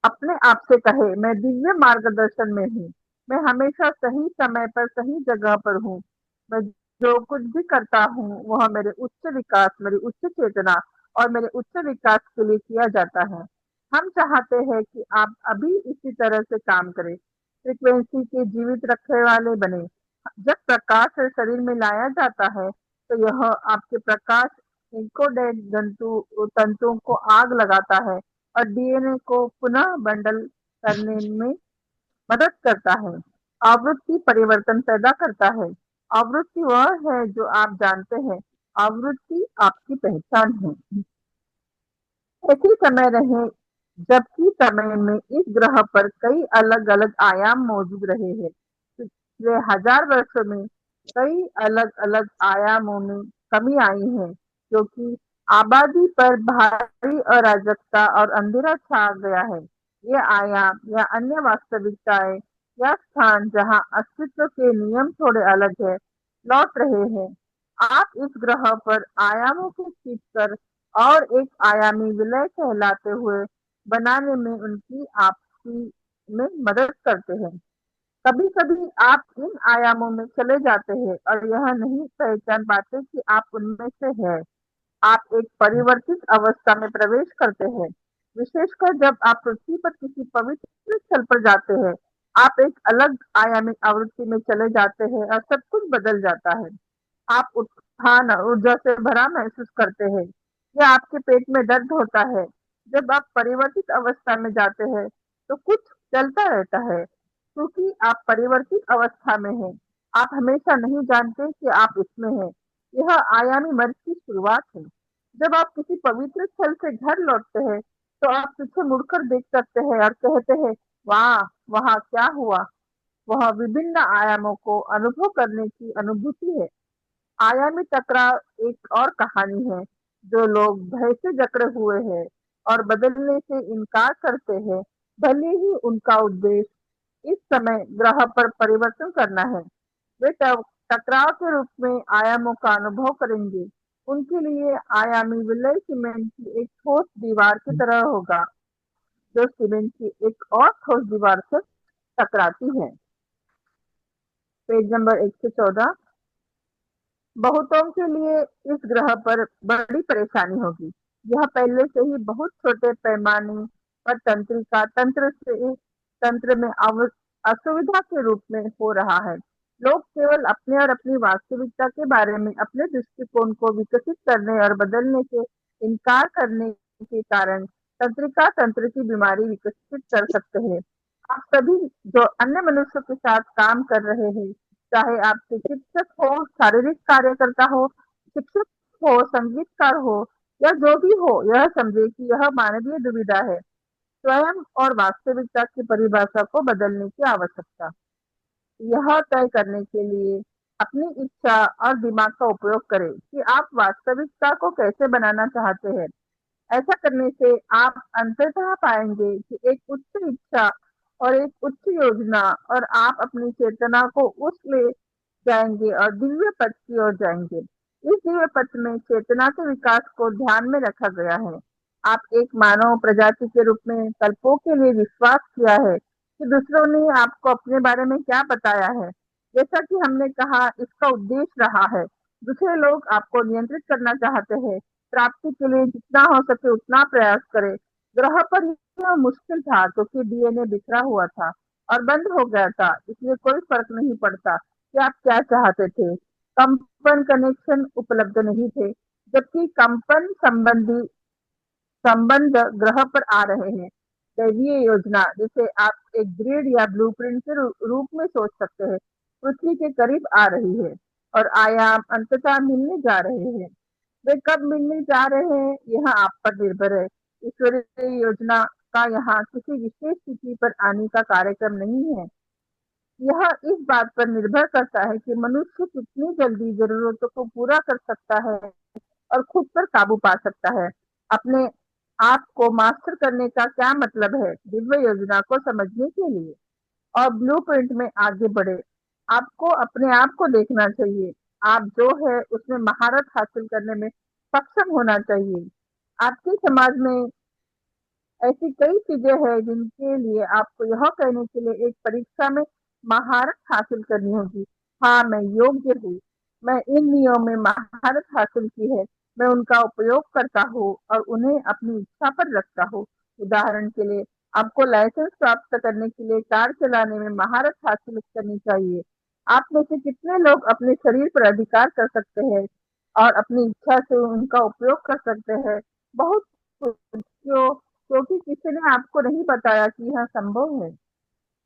अपने आप से कहे, मैं दिव्य मार्गदर्शन में हूँ, मैं हमेशा सही समय पर सही जगह पर हूँ, मैं जो कुछ भी करता हूँ वह मेरे उच्च विकास, मेरी उच्च चेतना और मेरे उच्च विकास के लिए किया जाता है। हम चाहते हैं कि आप अभी इसी तरह से काम करें, फ्रीक्वेंसी के जीवित रखने वाले बने। जब प्रकाश से शरीर में लाया जाता है तो यह आपके प्रकाश एन्कोडेड तंतुओं को आग लगाता है और डीएनए को पुनः बंडल करने में मदद करता है। आवृत्ति परिवर्तन पैदा करता है। आवृत्ति वह है जो आप जानते हैं, आवृत्ति आपकी पहचान है। ऐसे समय रहे जबकि समय में इस ग्रह पर कई अलग अलग आयाम मौजूद रहे हैं। पिछले 1000 वर्षों में कई अलग अलग आयामों में कमी आई है, क्योंकि आबादी पर भारी अराजकता और अंधेरा छा गया है। ये आयाम या अन्य वास्तविकताएं या स्थान जहां अस्तित्व के नियम थोड़े अलग है, लौट रहे हैं। आप इस ग्रह पर आयामों को खींचकर और एक आयामी विलय कहलाते हुए बनाने में उनकी आपसी में मदद करते हैं। कभी कभी आप इन आयामों में चले जाते हैं और यह नहीं पहचान पाते कि आप उनमें से हैं। आप एक परिवर्तित अवस्था में प्रवेश करते हैं, विशेषकर जब आप पृथ्वी पर किसी पवित्र स्थल पर जाते हैं। आप एक अलग आयामी आवृत्ति में चले जाते हैं और सब कुछ बदल जाता है। आप उत्थान और ऊर्जा से भरा महसूस करते हैं या आपके पेट में दर्द होता है। जब आप परिवर्तित अवस्था में जाते हैं तो कुछ चलता रहता है, क्योंकि आप परिवर्तित अवस्था में हैं। आप हमेशा नहीं जानते कि आप इसमें हैं। यह आयामी मर्ग की शुरुआत है। जब आप किसी पवित्र स्थल से घर लौटते हैं तो आप पीछे मुड़कर देख सकते हैं और कहते हैं, वाह, वहाँ क्या हुआ। वह विभिन्न आयामों को अनुभव करने की अनुभूति है। आयामी टकराव एक और कहानी है। जो लोग भय से जकड़े हुए हैं और बदलने से इनकार करते हैं, भले ही उनका उद्देश्य इस समय ग्रह पर परिवर्तन करना है, वे टकराव के रूप में आयामों का अनुभव करेंगे। उनके लिए आयामी विलय सीमेंट की एक ठोस दीवार की तरह होगा, जो सीमेंट की एक और ठोस दीवार से टकराती है। Page number 114। बहुतों के लिए इस ग्रह पर बड़ी परेशानी होगी। यह पहले से ही बहुत छोटे पैमाने पर तंत्र में असुविधा के रूप में हो रहा है। लोग केवल अपने और अपनी वास्तविकता के बारे में अपने दृष्टिकोण को विकसित करने और बदलने से इनकार करने के कारण तंत्रिका तंत्र की बीमारी विकसित कर सकते हैं। आप सभी जो अन्य मनुष्यों के साथ काम कर रहे हैं, चाहे आप चिकित्सक हो, शारीरिक कार्यकर्ता हो, शिक्षक हो, संगीतकार हो या जो भी हो, यह समझे कि यह मानवीय दुविधा है, स्वयं और वास्तविकता की परिभाषा को बदलने की आवश्यकता। यह तय करने के लिए अपनी इच्छा और दिमाग का उपयोग करें कि आप वास्तविकता को कैसे बनाना चाहते हैं। ऐसा करने से आप अंततः पाएंगे कि एक उच्च इच्छा और एक उच्च योजना, और आप अपनी चेतना को उस ले जाएंगे और दिव्य पथ की ओर जाएंगे। इस दिव्य पथ में चेतना के विकास को ध्यान में रखा गया है। आप एक मानव प्रजाति के रूप में कल्पों के लिए विश्वास किया है कि दूसरों ने आपको अपने बारे में क्या बताया है। जैसा कि हमने कहा, इसका उद्देश्य रहा है दूसरे लोग आपको नियंत्रित करना चाहते हैं। प्राप्ति के लिए जितना हो सके उतना प्रयास करें। ग्रह पर यह मुश्किल था क्योंकि डीएनए बिखरा हुआ था और बंद हो गया था, इसलिए कोई फर्क नहीं पड़ता कि आप क्या चाहते थे। कंपन कनेक्शन उपलब्ध नहीं थे, जबकि कंपन संबंध ग्रह पर आ रहे हैं। दैवीय योजना, जिसे आप एक ग्रिड या ब्लूप्रिंट के रूप में सोच सकते हैं, पृथ्वी के करीब आ रही है और आयाम अंततः मिलने जा रहे हैं। वे कब मिलने जा रहे हैं, यह आप पर निर्भर है। ईश्वरीय योजना का यहाँ किसी विशेष तिथि पर आने का कार्यक्रम नहीं है। यह इस बात पर निर्भर करता है कि मनुष्य कितनी जल्दी जरूरतों को पूरा कर सकता है और खुद पर काबू पा सकता है। अपने आप को मास्टर करने का क्या मतलब है? दिव्य योजना को समझने के लिए और ब्लूप्रिंट में आगे बढ़े, आपको अपने आप को देखना चाहिए। आप जो है उसमें महारत हासिल करने में सक्षम होना चाहिए। आपके समाज में ऐसी कई चीजें हैं जिनके लिए आपको यह कहने के लिए एक परीक्षा में महारत हासिल करनी होगी। हाँ, मैं योग्य हूँ, मैं इन नियमों में महारत हासिल की है, मैं उनका उपयोग करता हूँ और उन्हें अपनी इच्छा पर रखता हूँ। उदाहरण के लिए, आपको लाइसेंस प्राप्त करने के लिए कार चलाने में महारत हासिल करनी चाहिए। आप में से कितने लोग अपने शरीर पर अधिकार कर सकते हैं और अपनी इच्छा से उनका उपयोग कर सकते हैं? बहुत कुछ, क्योंकि किसी ने आपको नहीं बताया कि यह संभव है।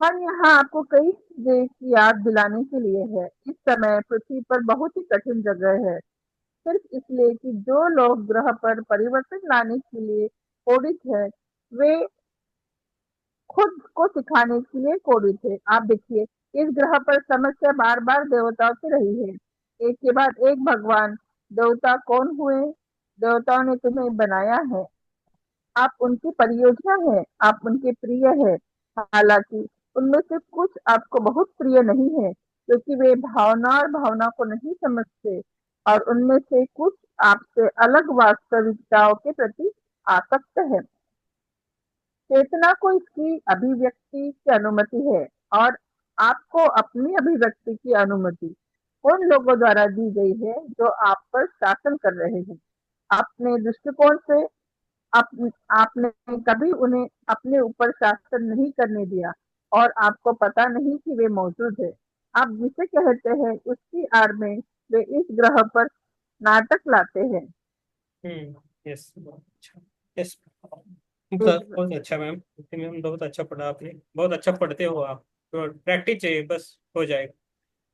हम यहाँ आपको कई चीजें की याद दिलाने के लिए है। इस समय पृथ्वी पर बहुत ही कठिन जगह है, सिर्फ इसलिए कि जो लोग ग्रह पर परिवर्तन लाने के लिए कोडित है, वे खुद को सिखाने के लिए कोडित है। आप देखिए, इस ग्रह पर समस्या बार बार देवताओं से रही है। एक के बाद एक भगवान देवता कौन हुए? देवताओं ने तुम्हें बनाया है, आप उनकी परियोजना है, आप उनके प्रिय है। हालांकि उनमें से कुछ आपको बहुत प्रिय नहीं है क्योंकि वे भावना और भावना को नहीं समझते, और उनमें से कुछ आपसे अलग वास्तविकताओं के प्रति आसक्त है। चेतना को इसकी अभिव्यक्ति की अनुमति है, और आपको अपनी अभिव्यक्ति की अनुमति उन लोगों द्वारा दी गई है जो आप पर शासन कर रहे हैं। अपने दृष्टिकोण से आप आपने कभी उन्हें अपने ऊपर शासन नहीं करने दिया, और आपको पता नहीं कि वे मौजूद है। आप जिसे कहते हैं उसकी आड़ में वे इस ग्रह पर नाटक लाते हैं। यस, बहुत अच्छा। यस, एक बहुत अच्छा मैम। मैम बहुत अच्छा पढ़ा आपने, बहुत अच्छा पढ़ते हो आप। तो प्रैक्टिस चाहिए, बस हो जाएगा।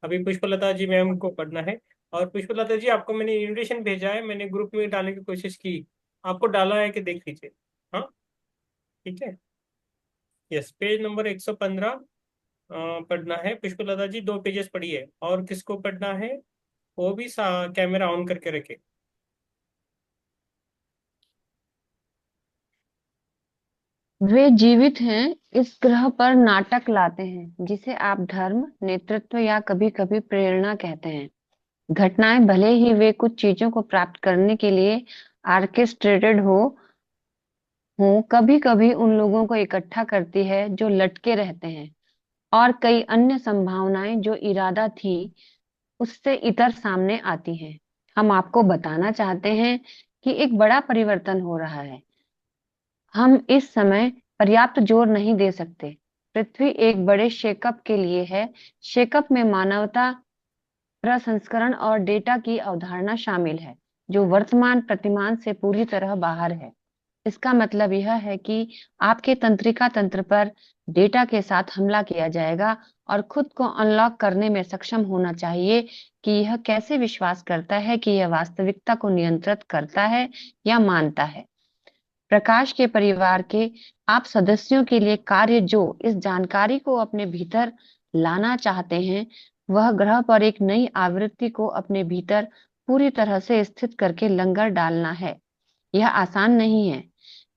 अभी पुष्पलता जी मैम को पढ़ना है। और पुष्पलता जी, आपको मैंने इनविटेशन भेजा है, मैंने ग्रुप में डालने की कोशिश की, आपको डाला है कि देख लीजिए। हाँ, ठीक है। यस, पेज नंबर 115 पढ़ना है। पुष्पलता जी 2 पेजेस पढ़िए, और किसको पढ़ना है वो भी कैमरा ऑन करके रखे। वे जीवित हैं, इस ग्रह पर नाटक लाते हैं, जिसे आप धर्म, नेतृत्व या कभी कभी प्रेरणा कहते हैं। घटनाएं भले ही वे कुछ चीजों को प्राप्त करने के लिए आर्केस्ट्रेटेड हो, कभी कभी उन लोगों को इकट्ठा करती है जो लटके रहते हैं, और कई अन्य संभावनाएं जो इरादा थी उससे इतर सामने आती हैं। हम आपको बताना चाहते हैं कि एक बड़ा परिवर्तन हो रहा है। हम इस समय पर्याप्त जोर नहीं दे सकते। पृथ्वी एक बड़े शेकअप के लिए है। शेकअप में मानवता, प्रसंस्करण और डेटा की अवधारणा शामिल है, जो वर्तमान प्रतिमान से पूरी तरह बाहर है। इसका मतलब यह है कि आपके तंत्रिका तंत्र पर डेटा के साथ हमला किया जाएगा और खुद को अनलॉक करने में सक्षम होना चाहिए कि यह कैसे विश्वास करता है कि यह वास्तविकता को नियंत्रित करता है या मानता है। प्रकाश के परिवार के आप सदस्यों के लिए कार्य जो इस जानकारी को अपने भीतर लाना चाहते हैं, वह ग्रह पर एक नई आवृत्ति को अपने भीतर पूरी तरह से स्थित करके लंगर डालना है। यह आसान नहीं है।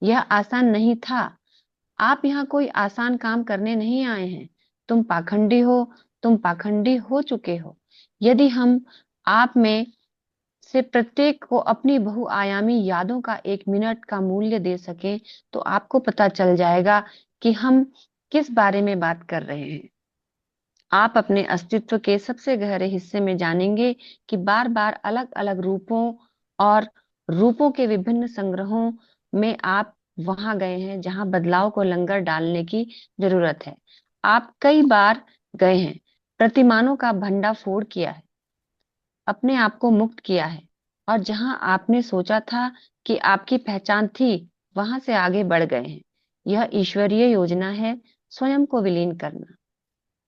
यह आसान नहीं था। आप यहाँ कोई आसान काम करने नहीं आए हैं। तुम पाखंडी हो। तुम पाखंडी हो चुके हो। यदि हम आप में से प्रत्येक को अपनी बहुआयामी यादों का 1 मिनट का मूल्य दे सकें, तो आपको पता चल जाएगा कि हम किस बारे में बात कर रहे हैं। आप अपने अस्तित्व के सबसे गहरे हिस्से में जानेंगे कि बार बार अलग अलग रूपों और रूपों के विभिन्न संग्रहों में आप वहां गए हैं जहां बदलाव को लंगर डालने की जरूरत है। आप कई बार गए हैं, प्रतिमानों का भंडाफोड़ किया है, अपने आप को मुक्त किया है, और जहां आपने सोचा था कि आपकी पहचान थी, वहां से आगे बढ़ गए हैं। यह ईश्वरीय योजना है, स्वयं को विलीन करना।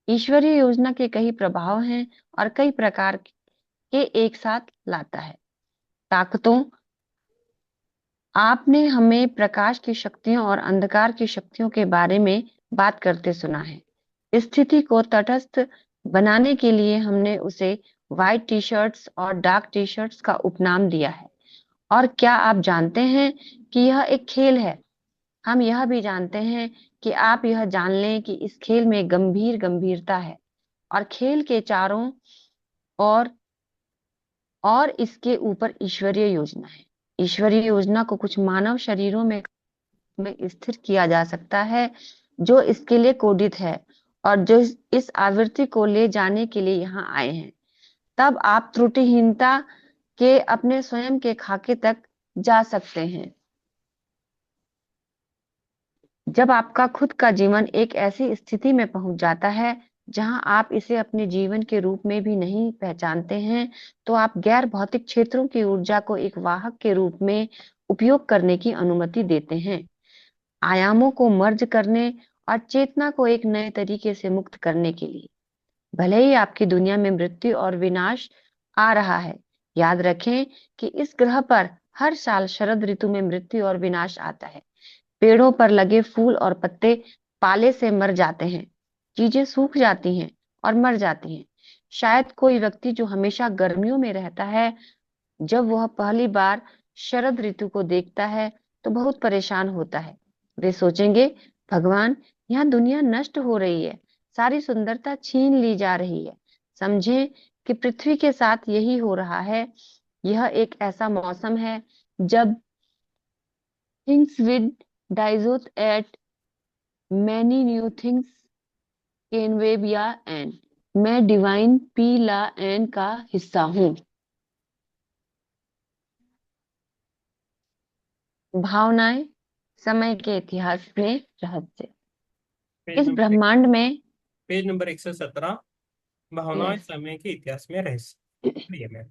ईश्वरीय योजना के कई प्रभाव हैं और कई प्रकार के एक साथ लाता है। ताकतों, आपने हमें प्रकाश की शक्तियों और अंधकार की शक्तियों के बारे में बात करते सुना है। स्थिति को तटस्थ बनाने के लिए हमने उसे व्हाइट टी शर्ट्स और डार्क टी शर्ट्स का उपनाम दिया है। और क्या आप जानते हैं कि यह एक खेल है? हम यह भी जानते हैं कि आप यह जान लें कि इस खेल में गंभीर गंभीरता है और खेल के चारों ओर और इसके ऊपर ईश्वरीय योजना है। ईश्वरीय योजना को कुछ मानव शरीरों में स्थिर किया जा सकता है जो इसके लिए कोडित है और जो इस आवृत्ति को ले जाने के लिए यहाँ आए हैं। तब आप त्रुटिहीनता के अपने स्वयं के खाके तक जा सकते हैं। जब आपका खुद का जीवन एक ऐसी स्थिति में पहुंच जाता है जहां आप इसे अपने जीवन के रूप में भी नहीं पहचानते हैं, तो आप गैर भौतिक क्षेत्रों की ऊर्जा को एक वाहक के रूप में उपयोग करने की अनुमति देते हैं, आयामों को मर्ज करने और चेतना को एक नए तरीके से मुक्त करने के लिए। भले ही आपकी दुनिया में मृत्यु और विनाश आ रहा है, याद रखें कि इस ग्रह पर हर साल शरद ऋतु में मृत्यु और विनाश आता है। पेड़ों पर लगे फूल और पत्ते पाले से मर जाते हैं, चीजें सूख जाती हैं और मर जाती हैं। शायद कोई व्यक्ति जो हमेशा गर्मियों में रहता है, जब वह पहली बार शरद ऋतु को देखता है तो बहुत परेशान होता है। वे सोचेंगे, भगवान, यहाँ दुनिया नष्ट हो रही है, सारी सुंदरता छीन ली जा रही है। समझें कि पृथ्वी के साथ यही हो रहा है। यह एक ऐसा मौसम है जब थिंग्स विद डाइजोथ at many new things can वेब या एन। मैं डिवाइन पी ला एन का हिस्सा हूँ। भावनाएं समय के इतिहास में रहस्य। पेज इस नंबर ब्रह्मांड में पेज नंबर 117, भावनाएं यस समय के इतिहास में रहस्य। ये मैं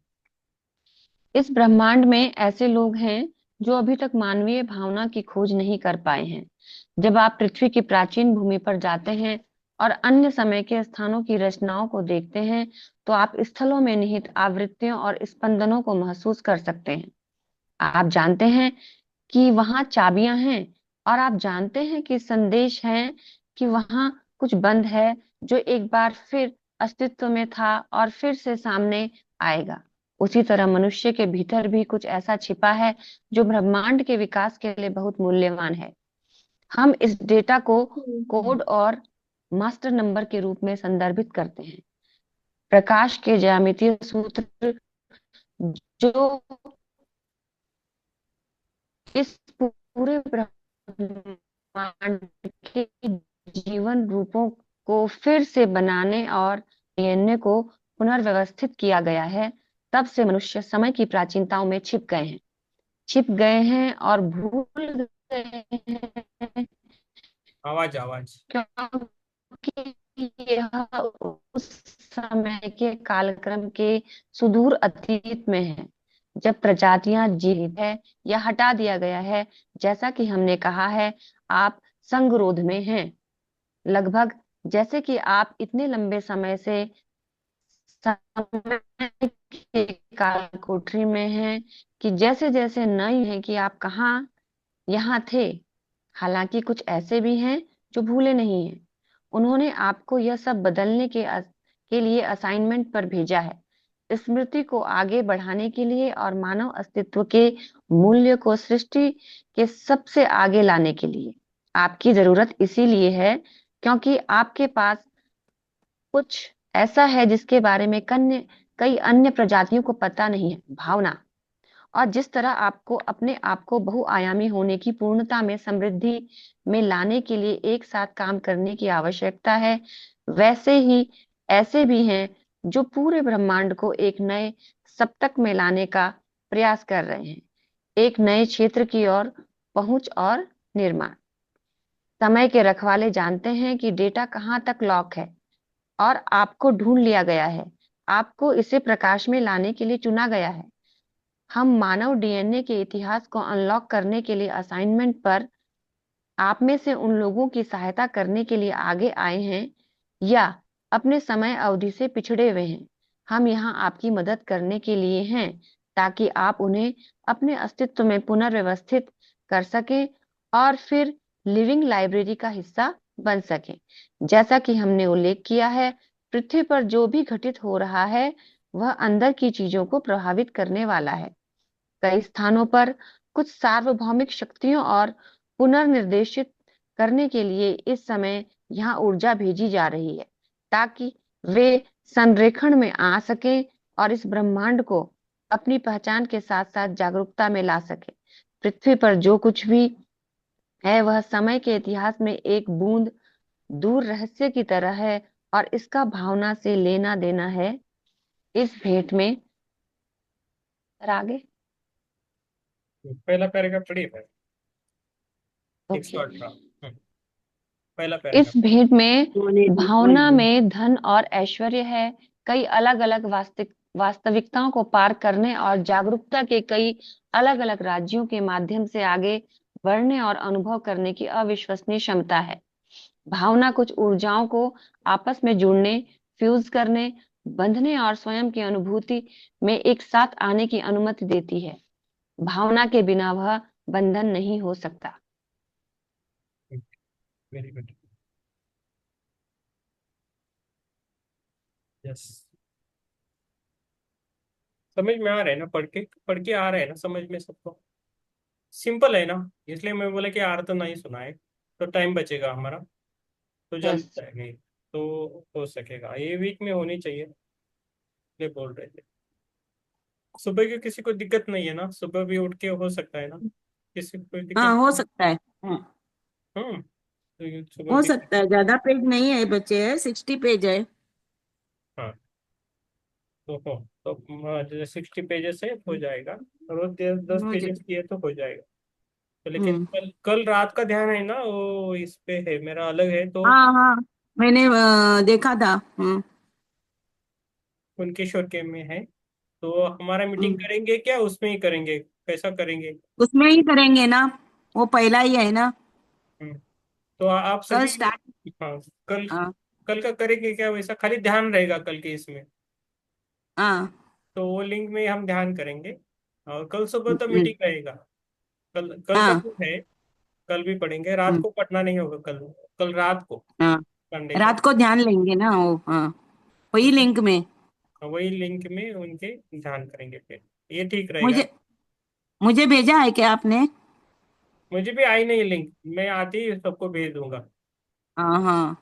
इस ब्रह्मांड में ऐसे लोग हैं जो अभी तक मानवीय भावना की खोज नहीं कर पाए हैं। जब आप पृथ्वी की प्राचीन भूमि पर जाते हैं और अन्य समय के स्थानों की रचनाओं को देखते हैं, तो आप स्थलों में निहित आवृत्तियों और स्पंदनों को महसूस कर सकते हैं। आप जानते हैं कि वहां चाबियां हैं, और आप जानते हैं कि संदेश है कि वहां कुछ बंद है जो एक बार फिर अस्तित्व में था और फिर से सामने आएगा। उसी तरह मनुष्य के भीतर भी कुछ ऐसा छिपा है जो ब्रह्मांड के विकास के लिए बहुत मूल्यवान है। हम इस डेटा को कोड और मास्टर नंबर के रूप में संदर्भित करते हैं। प्रकाश के ज्यामितीय सूत्र जो इस पूरे ब्रह्मांड के जीवन रूपों को फिर से बनाने और डीएनए को पुनर्व्यवस्थित किया गया है, तब से मनुष्य समय की प्राचीनताओं में छिप गए हैं और भूल गए हैं, आवाज आवाज। क्योंकि यह उस समय के कालक्रम के सुदूर अतीत में है, जब प्रजातियां जीवित है या हटा दिया गया है। जैसा कि हमने कहा है, आप संगरोध में हैं, लगभग जैसे कि आप इतने लंबे समय से समय के काल कोठरी में हैं कि जैसे जैसे नई है कि आप कहाँ यहाँ थे। हालांकि कुछ ऐसे भी हैं जो भूले नहीं हैं। उन्होंने आपको यह सब बदलने के लिए असाइनमेंट पर भेजा है, स्मृति को आगे बढ़ाने के लिए और मानव अस्तित्व के मूल्य को सृष्टि के सबसे आगे लाने के लिए। आपकी जरूरत इसीलिए है क्योंकि आपके पास कुछ ऐसा है जिसके बारे में कई अन्य प्रजातियों को पता नहीं है, भावना। और जिस तरह आपको अपने आप को बहुआयामी होने की पूर्णता में समृद्धि में लाने के लिए एक साथ काम करने की आवश्यकता है, वैसे ही ऐसे भी हैं जो पूरे ब्रह्मांड को एक नए सप्तक में लाने का प्रयास कर रहे हैं, एक नए क्षेत्र की ओर पहुंच और निर्माण। समय के रखवाले जानते हैं कि डेटा कहाँ तक लॉक है और आपको ढूंढ लिया गया है। आपको इसे प्रकाश में लाने के लिए चुना गया है। हम मानव डीएनए के इतिहास को अनलॉक करने के लिए असाइनमेंट पर आप में से उन लोगों की सहायता करने के लिए आगे आए हैं या अपने समय अवधि से पिछड़े हुए हैं। हम यहाँ आपकी मदद करने के लिए हैं ताकि आप उन्हें अपने अस्तित्व में पुनर्व्यवस्थित कर सकें और फिर लिविंग लाइब्रेरी का हिस्सा बन सकें। जैसा कि हमने उल्लेख किया है, पृथ्वी पर जो भी घटित हो रहा है वह अंदर की चीजों को प्रभावित करने वाला है। कई स्थानों पर कुछ सार्वभौमिक शक्तियों और पुनर्निर्देशित करने के लिए इस समय यहाँ ऊर्जा भेजी जा रही है ताकि वे संरेखण में आ सकें और इस ब्रह्मांड को अपनी पहचान के साथ साथ जागरूकता में ला सके। पृथ्वी पर जो कुछ भी है वह समय के इतिहास में एक बूंद दूर रहस्य की तरह है और इसका भावना से लेना देना है इस भेंट में। आगे पहला पैराग्राफ पढ़िए भाई, एक ओके। शॉर्ट था। पहला इस पैराग्राफ। भेंट में बोले जी, बोल भावना दो। में धन और ऐश्वर्य है, कई अलग अलग वास्तविकताओं को पार करने और जागरूकता के कई अलग अलग राज्यों के माध्यम से आगे बढ़ने और अनुभव करने की अविश्वसनीय क्षमता है। भावना कुछ ऊर्जाओं को आपस में जुड़ने, फ्यूज करने, बंधने और स्वयं की अनुभूति में एक साथ आने की अनुमति देती है। भावना के बिना वह बंधन नहीं हो सकता। Very good. यस, समझ में आ रहा है ना? पढ़ के आ रहा है ना समझ में सबको? सिंपल है ना, इसलिए मैं बोला कि अर्थ नहीं सुना है तो टाइम बचेगा हमारा, तो जल्दी यस। जाएंगे तो हो सकेगा। ये वीक में होनी चाहिए, ये बोल रहे थे। सुबह की किसी को दिक्कत नहीं है ना? सुबह भी उठ के हो सकता है ना? किसी को कोई हाँ, दिक्कत? हो सकता है। हाँ, तो ये सुबह हो भी। सकता है। ज्यादा पेज नहीं है बच्चे, है 60 पेज है। हाँ, तो हो तो जैसे 60 पेजेस है हो जाएगा। रोज 10 हो पेजेस जाए। किए तो हो जाएगा। तो लेकिन हम्म। कल कल रात का ध्यान है ना, वो इस पे है, मेरा अलग है तो। हाँ हाँ, मैंने देखा था। उनके शोर के में है, तो हमारा मीटिंग हम्म। करेंगे क्या उसमें ही करेंगे? कैसा करेंगे? उसमें ही करेंगे ना, वो पहला ही है ना। हम्म, तो आप कल सभी। स्टार्ट। हाँ, कल हाँ कल का करेंगे क्या? वैसा खाली ध्यान रहेगा कल के इसमें, हाँ। तो वो लिंक में हम ध्यान करेंगे। और कल सुबह तो हम्म, मीटिंग रहेगा। कल कल का हाँ। जो है, कल भी पढ़ेंगे। रात हम्म, को पढ़ना नहीं होगा कल। कल रात को, हाँ। संडे को। रात को ध्यान लेंगे ना वो, हाँ, वही लिंक में। वही लिंक में उनके ध्यान करेंगे फिर, ये ठीक रहेगा। मुझे मुझे भेजा है क्या आपने? मुझे भी आई नहीं लिंक, मैं आते ही सबको भेज दूंगा। हाँ हाँ।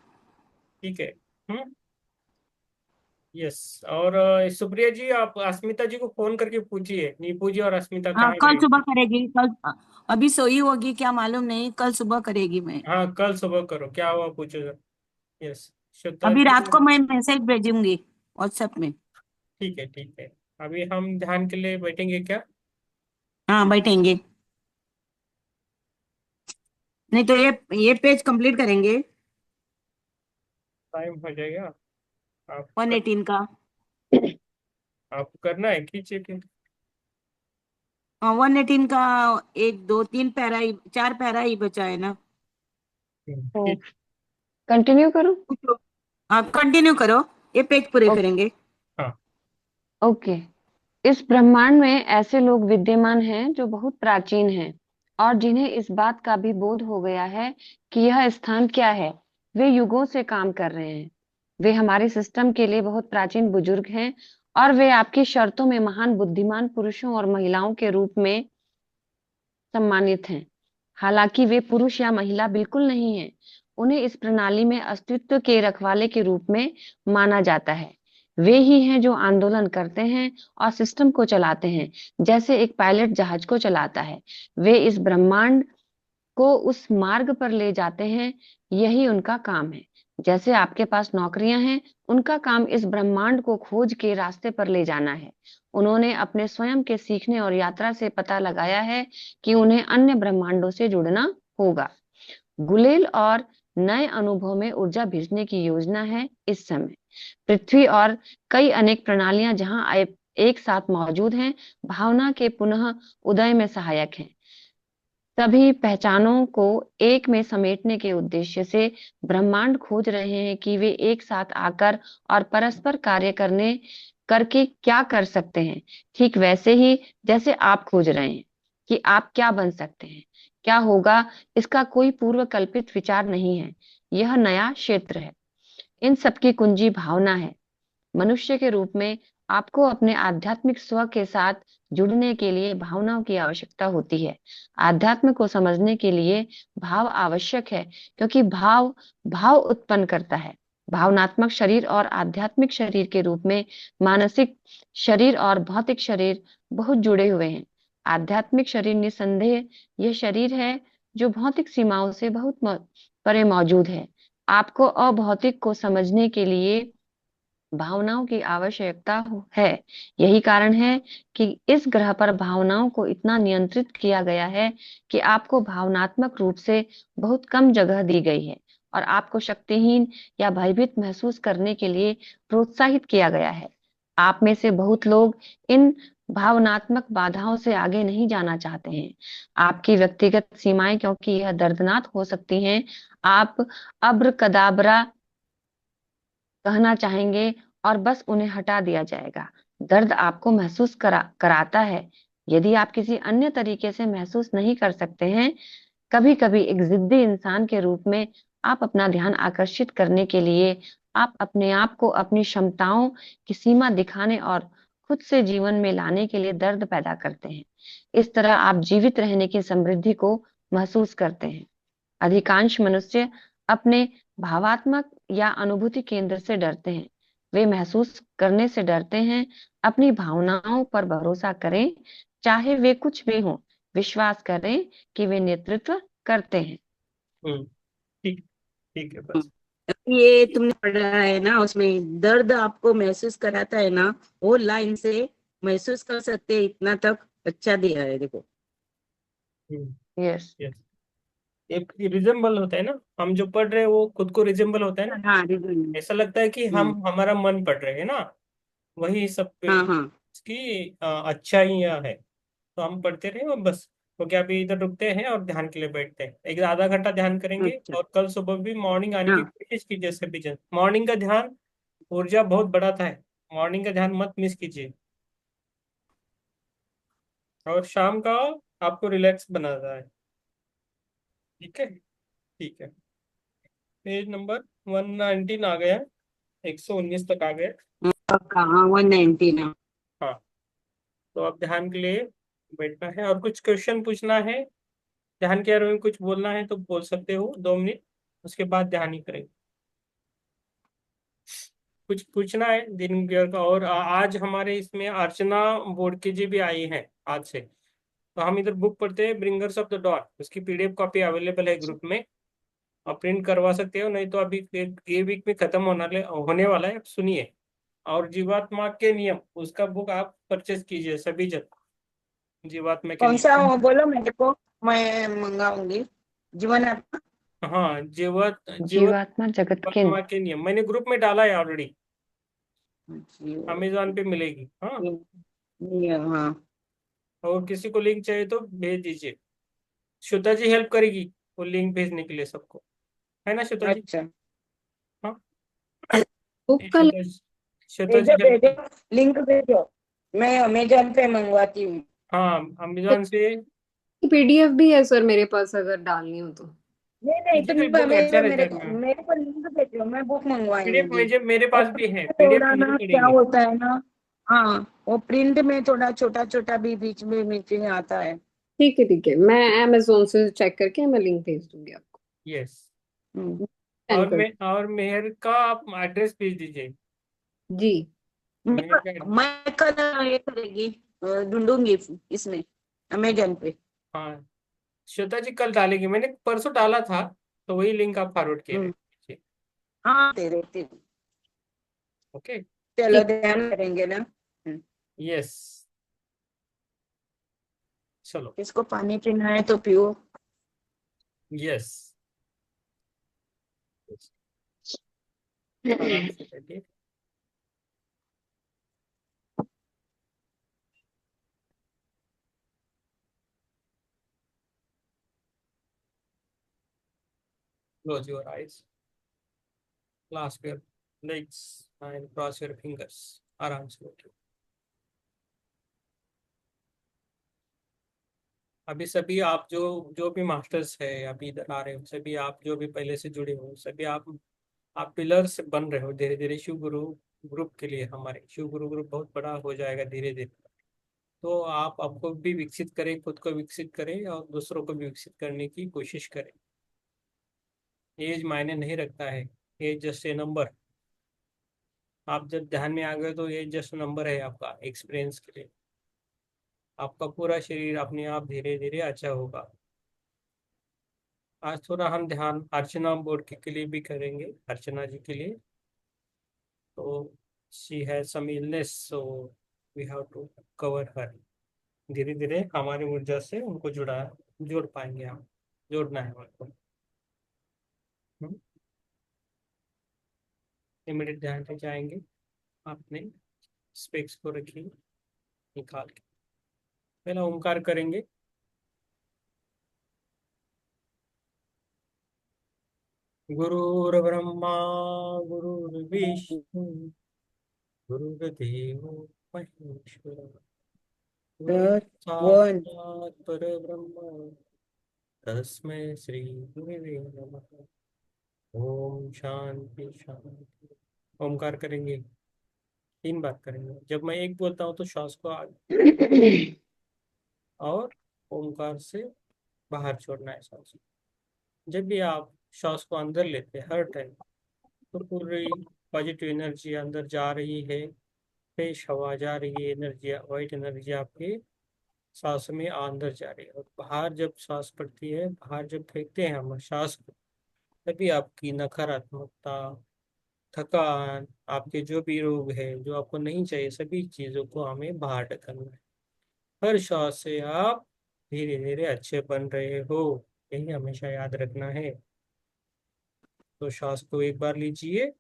ठीक है। हम्म। यस। और सुप्रिया जी, आप अस्मिता जी को फोन करके पूछिए, नीपू जी और अस्मिता हाँ, कहाँ कल गए। सुबह करेगी। कल अभी सोई होगी क्या मालूम नहीं, कल सुबह करेगी मैं। हाँ, कल सुबह करो, क्या हुआ पूछो। यस, श्वेता अभी जी। रात को मैं मैसेज भेजूंगी व्हाट्सएप में। ठीक है, ठीक है। अभी हम ध्यान के लिए बैठेंगे क्या? हाँ बैठेंगे। नहीं तो ये पेज कंप्लीट करेंगे टाइम हो जाएगा। आप कर, 118 का। आपको करना है, खींचे के? 118 का एक दो तीन पैरा ही, 4 पैरा ही बचा है ना। तो खींच। कंटिन्यू करूं? आप कंटिन्यू करो, ये पेज पूरे करेंगे। हाँ। ओके। इस ब्रह्मांड में ऐसे लोग विद्यमान हैं जो बहुत प्राचीन हैं और जिन्हें इस बात का भी बोध हो गया है कि यह स्थान क्या है। वे युगों से काम कर रहे हैं। वे हमारे सिस्टम के लिए बहुत प्राचीन बुजुर्ग हैं और वे आपकी शर्तों में महान बुद्धिमान पुरुषों और महिलाओं के रूप में सम्मानित हैं। हालांकि वे पुरुष या महिला बिल्कुल नहीं हैं। उन्हें इस प्रणाली में अस्तित्व के रखवाले के रूप में माना जाता है। वे ही हैं जो आंदोलन करते हैं और सिस्टम को चलाते हैं, जैसे एक पायलट जहाज को चलाता है। वे इस ब्रह्मांड को उस मार्ग पर ले जाते हैं। यही उनका काम है। जैसे आपके पास नौकरियां हैं, उनका काम इस ब्रह्मांड को खोज के रास्ते पर ले जाना है। उन्होंने अपने स्वयं के सीखने और यात्रा से पता लगाया है कि उन्हें अन्य ब्रह्मांडों से जुड़ना होगा। गुलेल और नए अनुभव में ऊर्जा भेजने की योजना है इस समय। पृथ्वी और कई अनेक प्रणालियां जहां एक साथ मौजूद हैं, भावना के पुनः उदय में सहायक हैं। सभी पहचानों को एक में समेटने के उद्देश्य से ब्रह्मांड खोज रहे हैं कि वे एक साथ आकर और परस्पर कार्य करने करके क्या कर सकते हैं। ठीक वैसे ही जैसे आप खोज रहे हैं कि आप क्या बन सकते हैं, क्या होगा। इसका कोई पूर्व कल्पित विचार नहीं है। यह नया क्षेत्र है। इन सबकी कुंजी भावना है। मनुष्य के रूप में आपको अपने आध्यात्मिक स्व के साथ जुड़ने के लिए भावनाओं की आवश्यकता होती है। आध्यात्म को समझने के लिए भाव आवश्यक है, क्योंकि भाव भाव उत्पन्न करता है। भावनात्मक शरीर और आध्यात्मिक शरीर के रूप में मानसिक शरीर और भौतिक शरीर बहुत जुड़े हुए हैं। आध्यात्मिक शरीर निसंदेह यह शरीर है जो भौतिक सीमाओं से बहुत परे मौजूद है। आपको अभौतिक को समझने के लिए भावनाओं की आवश्यकता है। यही कारण है कि इस ग्रह पर भावनाओं को इतना नियंत्रित किया गया है कि आपको भावनात्मक रूप से बहुत कम जगह दी गई है और आपको शक्तिहीन या भयभीत महसूस करने के लिए प्रोत्साहित किया गया है। आप में से बहुत लोग इन भावनात्मक बाधाओं से आगे नहीं जाना चाहते हैं। आपकी व्यक्तिगत सीमाएं, क्योंकि यह दर्दनाक हो सकती हैं, आप अब्रकदाबरा कहना चाहेंगे और बस उन्हें हटा दिया जाएगा। दर्द आपको महसूस कराता है। यदि आप किसी अन्य तरीके से महसूस नहीं कर सकते हैं, कभी कभी एक जिद्दी इंसान के रूप में आप अपना ध्यान आकर्षित करने के लिए आप अपने आप को अपनी क्षमताओं की सीमा दिखाने और खुद से जीवन में लाने के लिए दर्द पैदा करते हैं। इस तरह आप जीवित रहने की समृद्धि को महसूस करते हैं। अधिकांश मनुष्य अपने भावात्मक या अनुभूति केंद्र से डरते हैं। वे महसूस करने से डरते हैं। अपनी भावनाओं पर भरोसा करें, चाहे वे कुछ भी हों। विश्वास करें कि वे नेतृत्व करते हैं। ठीक, ठीक है, बस। ये तुमने पढ़ा है ना, उसमें दर्द आपको महसूस कराता है ना, वो लाइन से महसूस कर सकते हैं, इतना तक अच्छा दिया है देखो। यस। यस। एक रिजेंबल होता है ना, हम जो पढ़ रहे हैं वो खुद को रिजेंबल होता है ना। हाँ रिजल्ट। ऐसा लगता है कि हम हमारा मन पढ़ रहे हैं ना, वही सब पे हाँ हाँ इसकी अच्छाइयाँ है। तो हम पढ़ते रहे और बस। तो क्या अभी इधर रुकते हैं और ध्यान के लिए बैठते हैं, एक आधा घंटा ध्यान करेंगे, अच्छा। और कल सुबह भी मॉर्निंग आने की हाँ कोशिश कीजिए सभी जन। मॉर्निंग का ध्यान ऊर्जा बहुत बढ़ाता है। मॉर्निंग का ध्यान मत मिस कीजिए। और शाम का आपको रिलैक्स बनाता है। ठीक है, ठीक है। पेज नंबर 119 आ गया, 119 तक आ गया। पक्का, हाँ 119। हाँ। तो अब ध्यान के लिए बैठना है और कुछ क्वेश्चन पूछना है। ध्यान के बारे में कुछ बोलना है तो बोल सकते हो, 2 मिनट। उसके बाद ध्यान ही करेंगे। कुछ पूछना है दिन का? और आज हमारे इसमें अर्चना बोडके जी भी आई हैं आज से। तो हम इधर बुक पढ़ते हैं, ब्रिंगर्स ऑफ द डॉन। उसकी पीडीएफ कॉपी अवेलेबल है ग्रुप में, आप प्रिंट करवा सकते हो। नहीं तो अभी ये वीक में खत्म होने वाला है। अब सुनिए, और जीवात्मा के नियम, उसका बुक आप परचेज कीजिए सभी जन, जीवात्मा के कौन सा नियम। हो बोलो मेरे को, मैं मंगाऊंगी। जीवन आत्मा। हाँ, जीवात्मा जगत के जीवात्मा के नियम मैंने ग्रुप में डाला है ऑलरेडी, जीवन अमेजोन पे मिलेगी। हाँ, नियम, हाँ। और किसी को लिंक चाहिए तो भेज दीजिए, श्वेता जी हेल्प करेगी वो लिंक भेजने के लिए सबको, है ना श्वेता जी? अच्छा, हाँ, बुक का श्वेता जी भेजो भेजो, हेल्प। लिंक भेजो, मैं अमेजोन पे मंगवाती हूँ। हाँ, अमेजोन से। पीडीएफ भी है सर मेरे पास, अगर डालनी हो तो। नहीं नहीं, डिजिटल तुम बुक अच्छा रहता मेरे है मैम। मेरे को लिंक भेजो, मैं बुक पीडीएफ मंगवाऊंगी। मुझे, मेरे वो पास भी है प्रिंट पीडीएफ, थोड़ा मुझे ना क्या पढ़ेंगे। होता है ना, हाँ, वो प्रिंट में थोड़ा छोटा छोटा भी बीच में नीचे आता है। ठीक है ठीक है, मैं अमेजोन से चेक करके मैं लिंक भेज दूंगी आपको। यस। हम्म। सेंड कर। और मेहर का आप एड्रेस भेज दीजिए। जी। मेहर का मैं कल ये करेगी, ढूंढूंगी इसमें, अमेजोन पे। हाँ, श्वेता जी कल डालेगी, मैंने परसों डाला था, तो वही लिंक आप फॉरवर्ड किए हम्म। रहे। हाँ, दे देती हूँ। ओके। चलो, ठीक। ध्यान करेंगे ना। यस, चलो। इसको पानी पीना है तो पियो। यस, आराम से बैठिए। Close your eyes, clasp your legs and cross your fingers. आराम से बैठिए। अभी सभी आप जो जो भी मास्टर्स है अभी इधर आ रहे हो, सभी आप जो भी पहले से जुड़े हो, सभी आप पिलर्स बन रहे हो धीरे धीरे शिव गुरु ग्रुप के लिए। हमारे शिव गुरु ग्रुप बहुत बड़ा हो जाएगा धीरे धीरे। तो आप आपको भी विकसित करें, खुद को विकसित करें और दूसरों को भी विकसित करने की कोशिश करें। एज मायने नहीं रखता है, एज जस्ट ए नंबर। आप जब ध्यान में आ गए तो एज जस्ट नंबर है आपका एक्सपीरियंस के लिए। आपका पूरा शरीर अपने आप धीरे धीरे अच्छा होगा। आज थोड़ा हम ध्यान अर्चना बोर्ड के लिए भी करेंगे, अर्चना जी के लिए। तो she has some illness, so we have to cover her. धीरे धीरे हमारी ऊर्जा से उनको जोड़ पाएंगे हम, जोड़ना है उनको। इमीडिएट ध्यान से जाएंगे, अपने स्पेक्स को रखिए निकाल के, पहला ओंकार करेंगे। गुरुर्ब्रह्मा गुरुर्विष्णु गुरुर्देव महेश्वर, गुरु वन। साक्षात् परब्रह्म तस्मै श्री गुरुवे नमः। ओम शांति शांति। ओमकार करेंगे, 3 बार करेंगे। जब मैं एक बोलता हूँ तो श्वास को आगे और ओमकार से बाहर छोड़ना है सांस। जब भी आप श्वास को अंदर लेते हैं हर टाइम, तो पूरी पॉजिटिव एनर्जी अंदर जा रही है, फ्रेश हवा जा रही है, एनर्जी वाइट एनर्जी आपके सांस में अंदर जा रही है। और बाहर जब सांस पड़ती है, बाहर जब फेंकते हैं हम सांस को, तभी आपकी नकारात्मकता, थकान, आपके जो भी रोग है जो आपको नहीं चाहिए, सभी चीजों को हमें बाहर ढकलना है। हर श्वास से आप धीरे धीरे अच्छे बन रहे हो, यही हमेशा याद रखना है। तो श्वास को एक बार लीजिए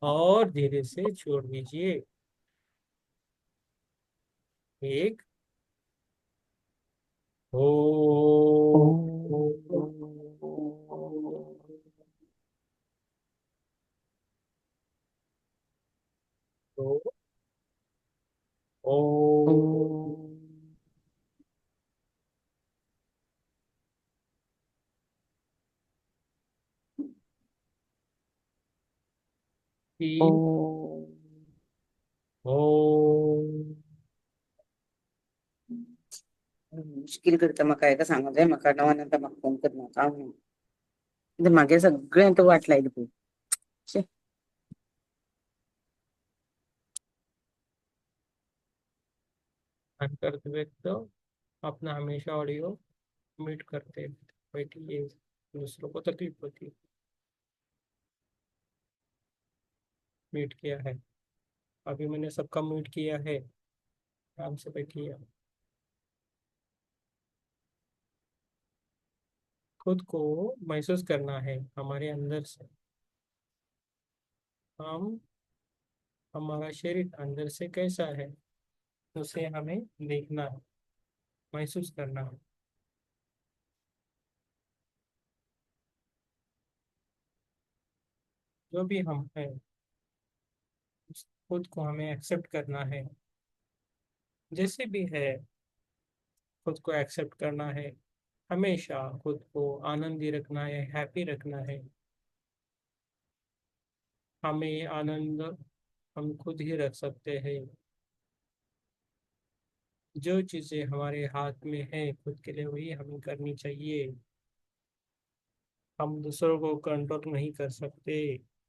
और धीरे से छोड़ दीजिए। एक, ओ, दो, ओ, तीन, ओ, मुश्किल करता म्हाका हेका सांगूंक जाय, म्हाका णवान म्हाका फोन करनाका हांव म्हागे सगळें तो वाट लायली पळय. शी. करते व्यक्त अपना हमेशा ऑडियो म्यूट करते बैठिए, दूसरों को तकलीफ होती है। म्यूट किया है। अभी मैंने सबका म्यूट किया है। आराम से बैठिए। खुद को महसूस करना है हमारे अंदर से। हम हमारा शरीर अंदर से कैसा है उसे हमें देखना है, महसूस करना है। जो भी हम हैं उस खुद को हमें एक्सेप्ट करना है, जैसे भी है। खुद को एक्सेप्ट करना है। हमेशा खुद को आनंदी रखना है, हैप्पी रखना है। हमें आनंद हम खुद ही रख सकते हैं। जो चीज़ें हमारे हाथ में है खुद के लिए वही हमें करनी चाहिए। हम दूसरों को कंट्रोल नहीं कर सकते,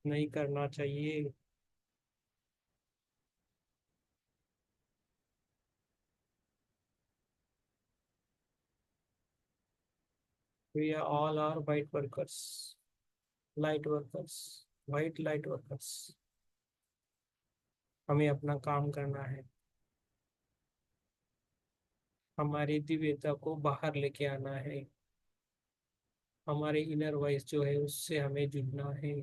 नहीं करना चाहिए। We are all are white workers, light workers, white light workers. हमें अपना काम करना है। हमारी दिव्यता को बाहर लेके आना है। हमारे इनर वॉइस जो है उससे हमें जुड़ना है।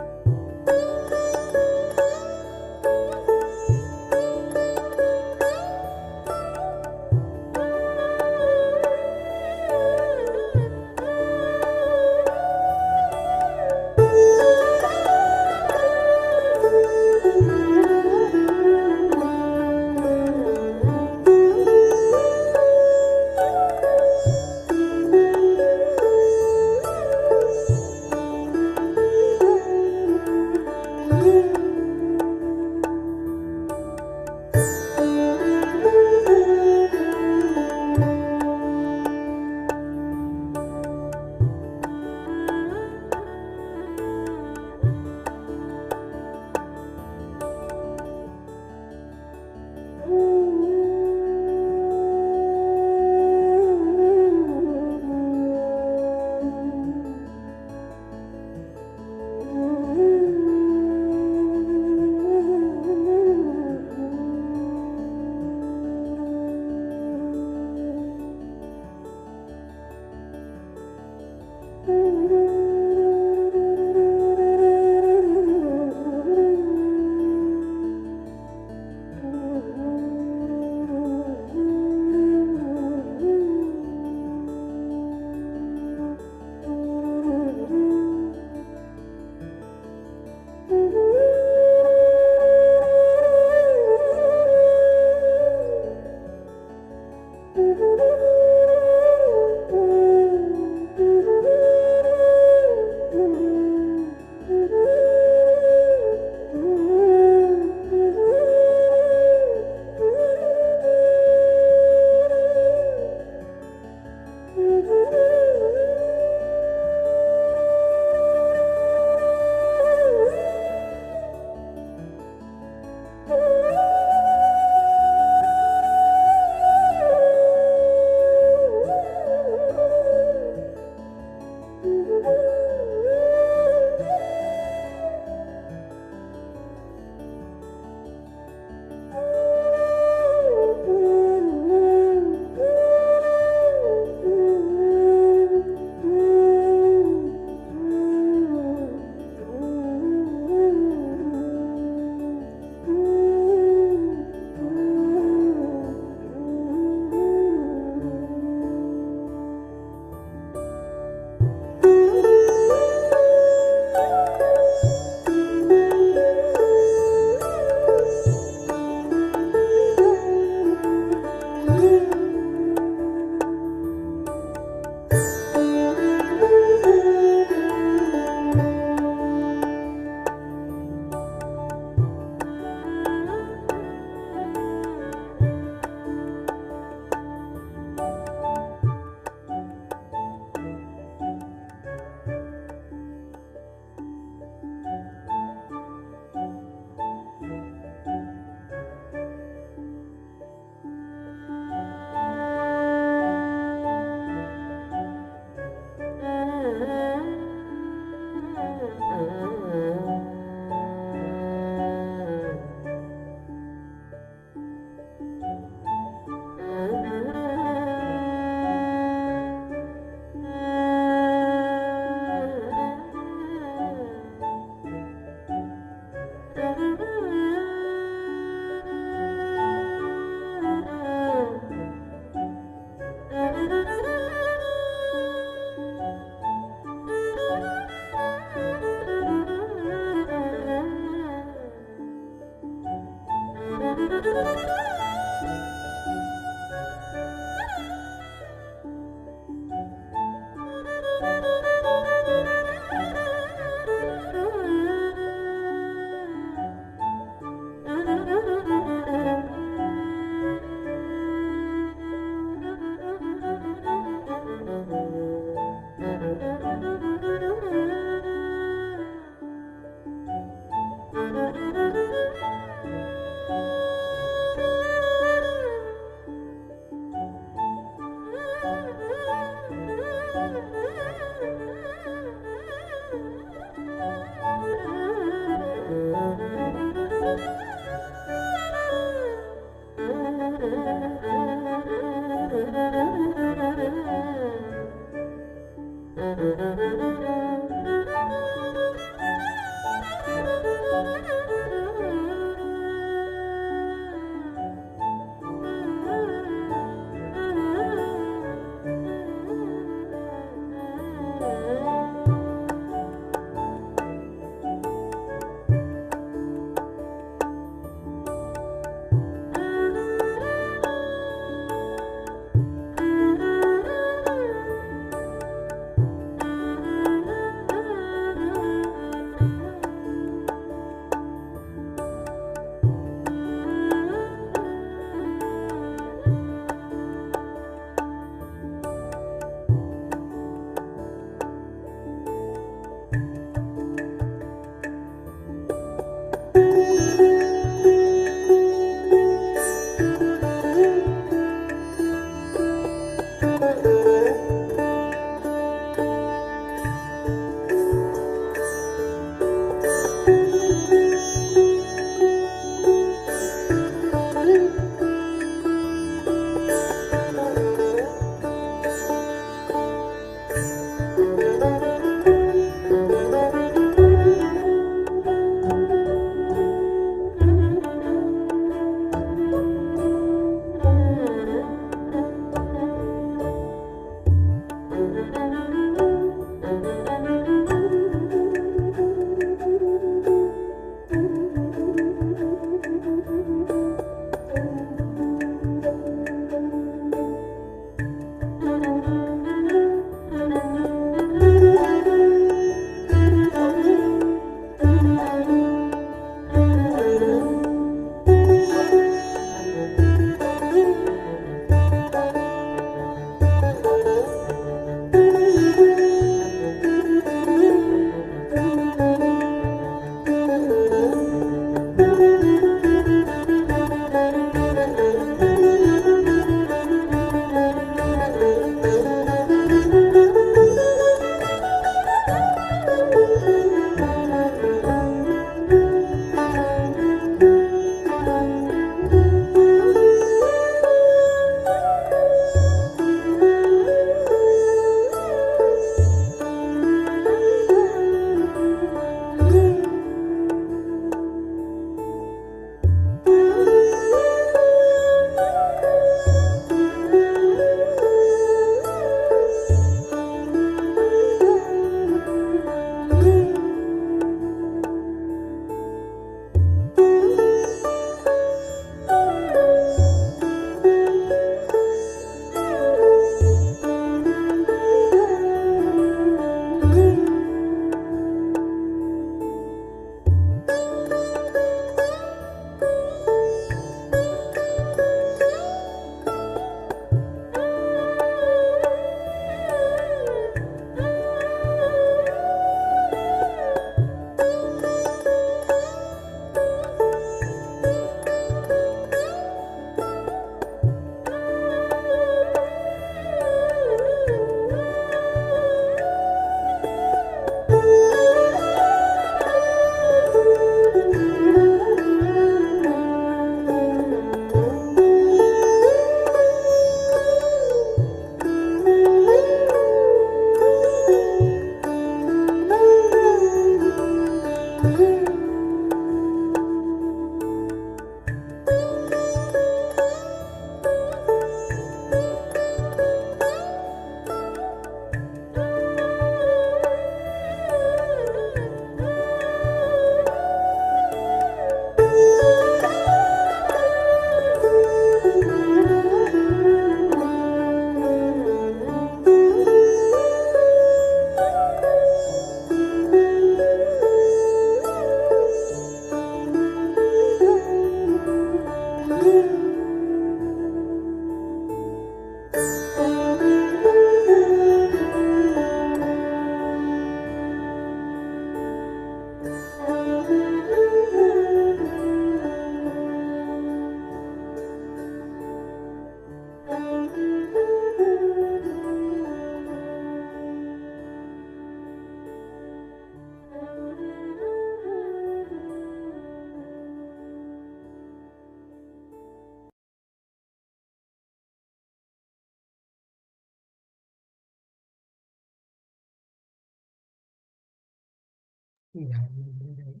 ध्यान नहीं दे रहे।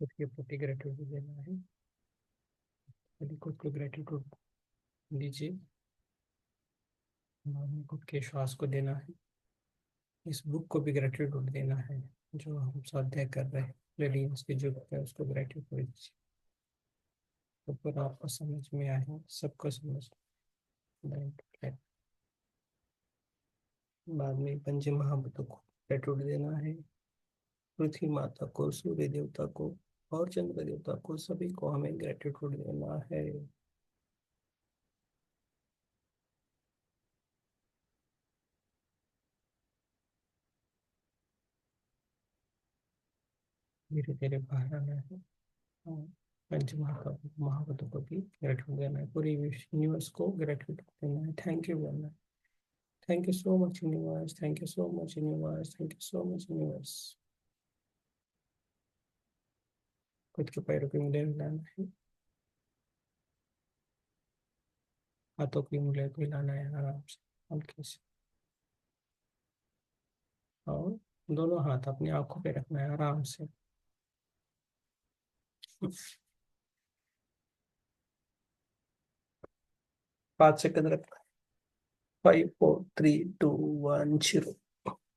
खुद के प्रति ग्रेटिट्यूड देना है। यदि खुद को ग्रेटिट्यूड दीजिए, हमें खुद के श्वास को देना है। इस बुक को भी ग्रेटिट्यूड देना है, जो हम स्वाध्याय कर रहे हैं। रेडियंस के जो है उसको ग्रेटिट्यूड दीजिए। तो पूरा आपको समझ में आए, सबको समझ में आए। बाद में पंच महाभूतों को ग्रेटिट्यूड देना है। पृथ्वी माता को, सूर्य देवता को और चंद्र देवता को, सभी को हमें ग्रेटिट्यूड देना है। धीरे धीरे बाहर आना है। हाँ, पंच महाभूतों को भी ग्रेटिट्यूड देना है। पूरी यूनिवर्स को ग्रेटिट्यूड देना है। थैंक यू बोलना है। Thank you so much universe, thank you so much universe, thank you so much universe. खुद के पैरों की उंगलियां हिलाना है, हाथों की उंगलियों को हिलाना है आराम से, हल्के से। और दोनों हाथ अपनी आंखों पे रखना है आराम से। 5 सेकंड रखना है। 5 4 3 2 1 0।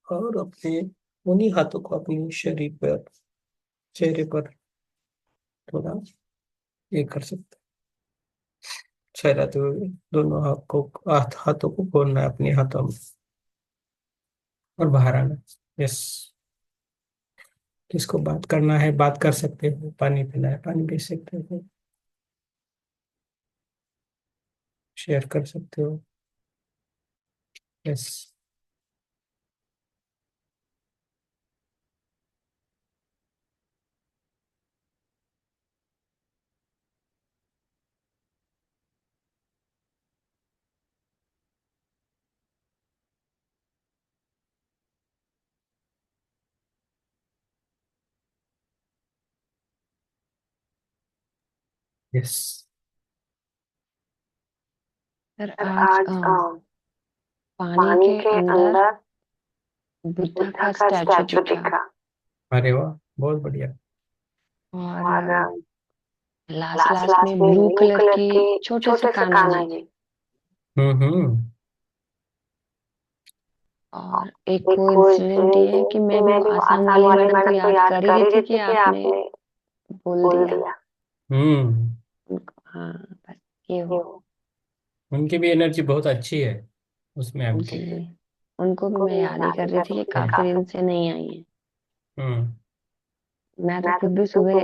और अपने उन्हीं हाथों को अपने शरीर पर, चेहरे पर थोड़ा ये कर सकते हैं, सहलाते हुए। दोनों हाथों को खोलना है अपने हाथों में और बाहर आना है। यस। किसको बात करना है बात कर सकते हो, पानी पीना है पानी पी सकते हो, शेयर कर सकते हो। यस। यस। सर आज पानी के अंदर बुद्धा का स्टैचू दिखा। अरे वाह, बहुत बढ़िया। और लास्ट लास्ट में ब्लू कलर की छोटे से कान्हा जी। हम्म। और एक को इंसिडेंट ये है कि मैं भी वो आसाम वाली मैडम को याद कर ही रही थी कि आपने बोल दिया। हम्म। हाँ, बस ये हो। उनकी भी एनर्जी बहुत अच्छी है उस मैम की। जी, उनको भी मैं याद ही कर रही थी कि काफी दिन से नहीं आई है। हम्म। मैं तो खुद भी सुबह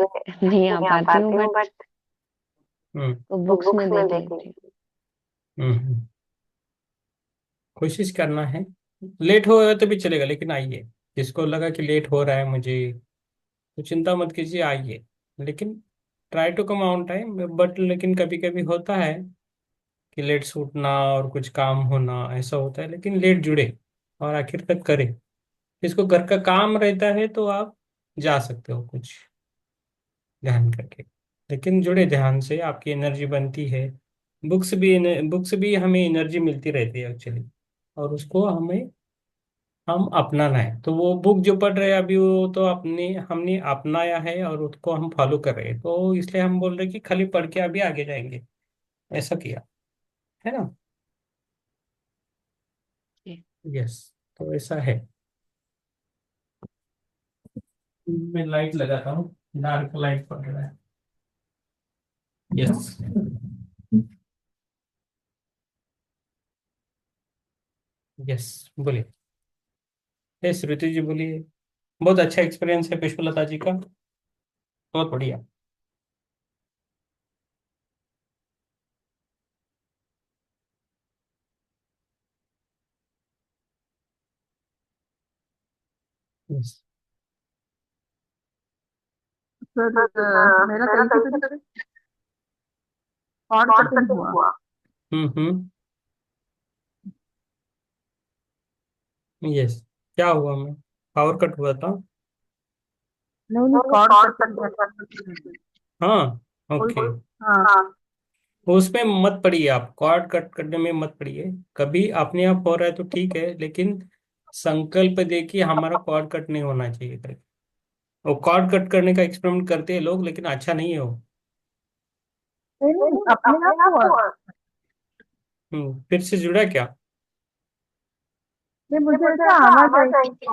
नहीं आ पाती हूँ, बट हम्म। वो बुक्स में देख लेती हूँ। हम्म। कोशिश करना है, लेट होगा तो भी चलेगा, लेकिन आइए। जिसको लगा कि लेट हो रहा है मुझे, तो चिंता मत कीजिए, आइए। लेकिन try to come on time, but लेकिन कभी कभी होता है कि लेट छूटना और कुछ काम होना ऐसा होता है, लेकिन लेट जुड़े और आखिर तक करें। इसको घर का काम रहता है तो आप जा सकते हो कुछ ध्यान करके, लेकिन जुड़े ध्यान से आपकी एनर्जी बनती है। बुक्स भी हमें एनर्जी मिलती रहती है एक्चुअली, और उसको हम अपनाना है। तो वो बुक जो पढ़ रहे हैं अभी, वो तो अपने हमने अपनाया है और उसको हम फॉलो कर रहे हैं, तो इसलिए हम बोल रहे हैं कि खाली पढ़ के अभी आगे जाएंगे, ऐसा किया है ना। जी। यस, तो ऐसा है। मैं लाइट लगाता हूँ, डार्क लाइट पड़ रहा है। यस। यस, बोलिए। यस श्रुति जी बोलिए। बहुत अच्छा एक्सपीरियंस है पुष्पलता जी का, बहुत बढ़िया। यस। सर मेरा कहीं से भी कॉर्ड कटिंग हुआ। हम्म। यस। क्या हुआ, मैं पावर कट हुआ था। नहीं नहीं, कॉर्ड कटिंग हुआ। हाँ। कोई ओके। हाँ। उसमें मत पड़िए, आप कॉर्ड कट करने में मत पड़िए। कभी अपने आप हो रहा है तो ठीक है, लेकिन संकल्प दे कि हमारा कॉर्ड कट नहीं होना चाहिए करके। वो कॉर्ड कट करने का एक्सपेरिमेंट करते हैं लोग, लेकिन अच्छा नहीं है वो। नहीं नहीं, अपने आप हुआ। फिर से जुड़ा क्या। नहीं, मुझे ऐसा आवाज आई कि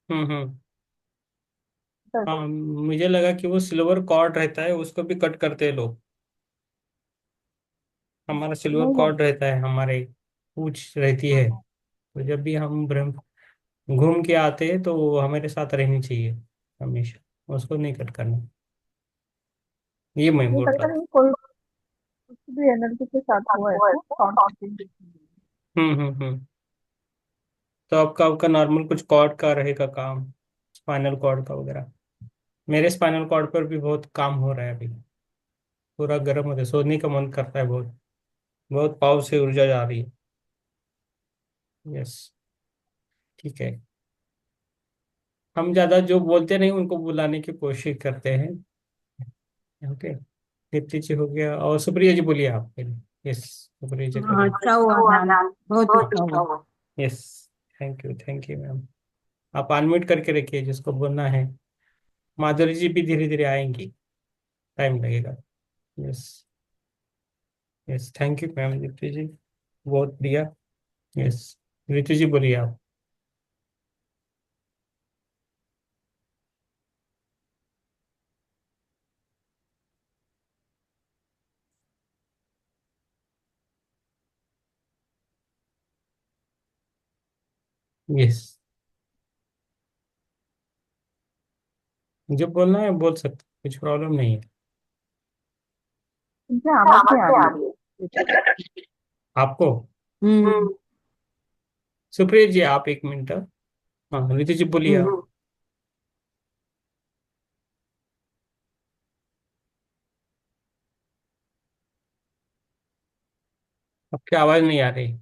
हम्म। हाँ, मुझे लगा कि वो सिल्वर कॉर्ड रहता है, उसको भी कट करते हैं लोग। हमारा सिल्वर नहीं नहीं। कॉर्ड रहता है, हमारे पूंछ रहती है, तो जब भी हम ब्रह्म घूम के आते हैं तो वो हमारे साथ रहनी चाहिए हमेशा, उसको नहीं कट करना। ये मैं नहीं बोल रहा पता था। नहीं, कोई कुछ भी एनर्जी के साथ हुआ ऐसा कॉर्ड कटिंग। हम्म। तो आपका नॉर्मल कुछ कॉर्ड का रहेगा काम, स्पाइनल कॉर्ड का वगैरह। मेरे स्पाइनल कॉर्ड पर भी बहुत काम हो रहा है अभी, पूरा गर्म होता है, सोने का मन करता है बहुत, बहुत पाव से ऊर्जा जा रही है। यस। ठीक है। हम ज्यादा जो बोलते नहीं उनको बुलाने की कोशिश करते हैं। ओके। दीप्ति जी हो गया, और सुप्रिया जी बोलिए आप पहले। यस, सुप्रिया जी हाँ, करें। अच्छा हुआ ध्यान, बहुत अच्छा हुआ। यस। Thank you ma'am. आप अनम्यूट करके रखिए जिसको बोलना है। माधुरी जी भी धीरे धीरे आएंगी, टाइम लगेगा। Yes. Yes, thank you ma'am Dipti ji, बहुत बढ़िया। यस, ऋतु जी बोलिए आप। यस, जो बोलना है बोल सकते, कुछ प्रॉब्लम नहीं है। मुझे आवाज नहीं आ रही है। आपको। हम्म। सुप्रिया जी आप एक मिनट। हाँ ऋतु जी बोलिए हम्म। आप। आपकी आवाज नहीं आ रही।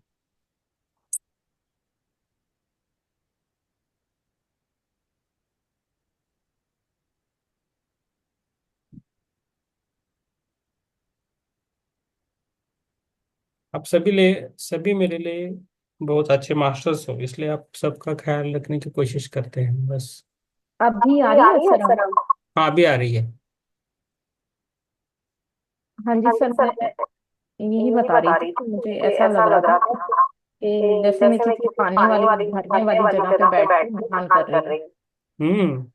आप सभी मेरे लिए बहुत अच्छे मास्टर्स हो, इसलिए आप सबका ख्याल रखने की कोशिश करते हैं बस। अभी आ रही है सर आवाज? हाँ, अभी आ रही है। हाँ जी सर, मैं यही बता रही थी कि मुझे ऐसा लग रहा था कि जैसे मैं किसी भरने वाली जगह पे बैठ के ध्यान कर रही हूँ। हम्म।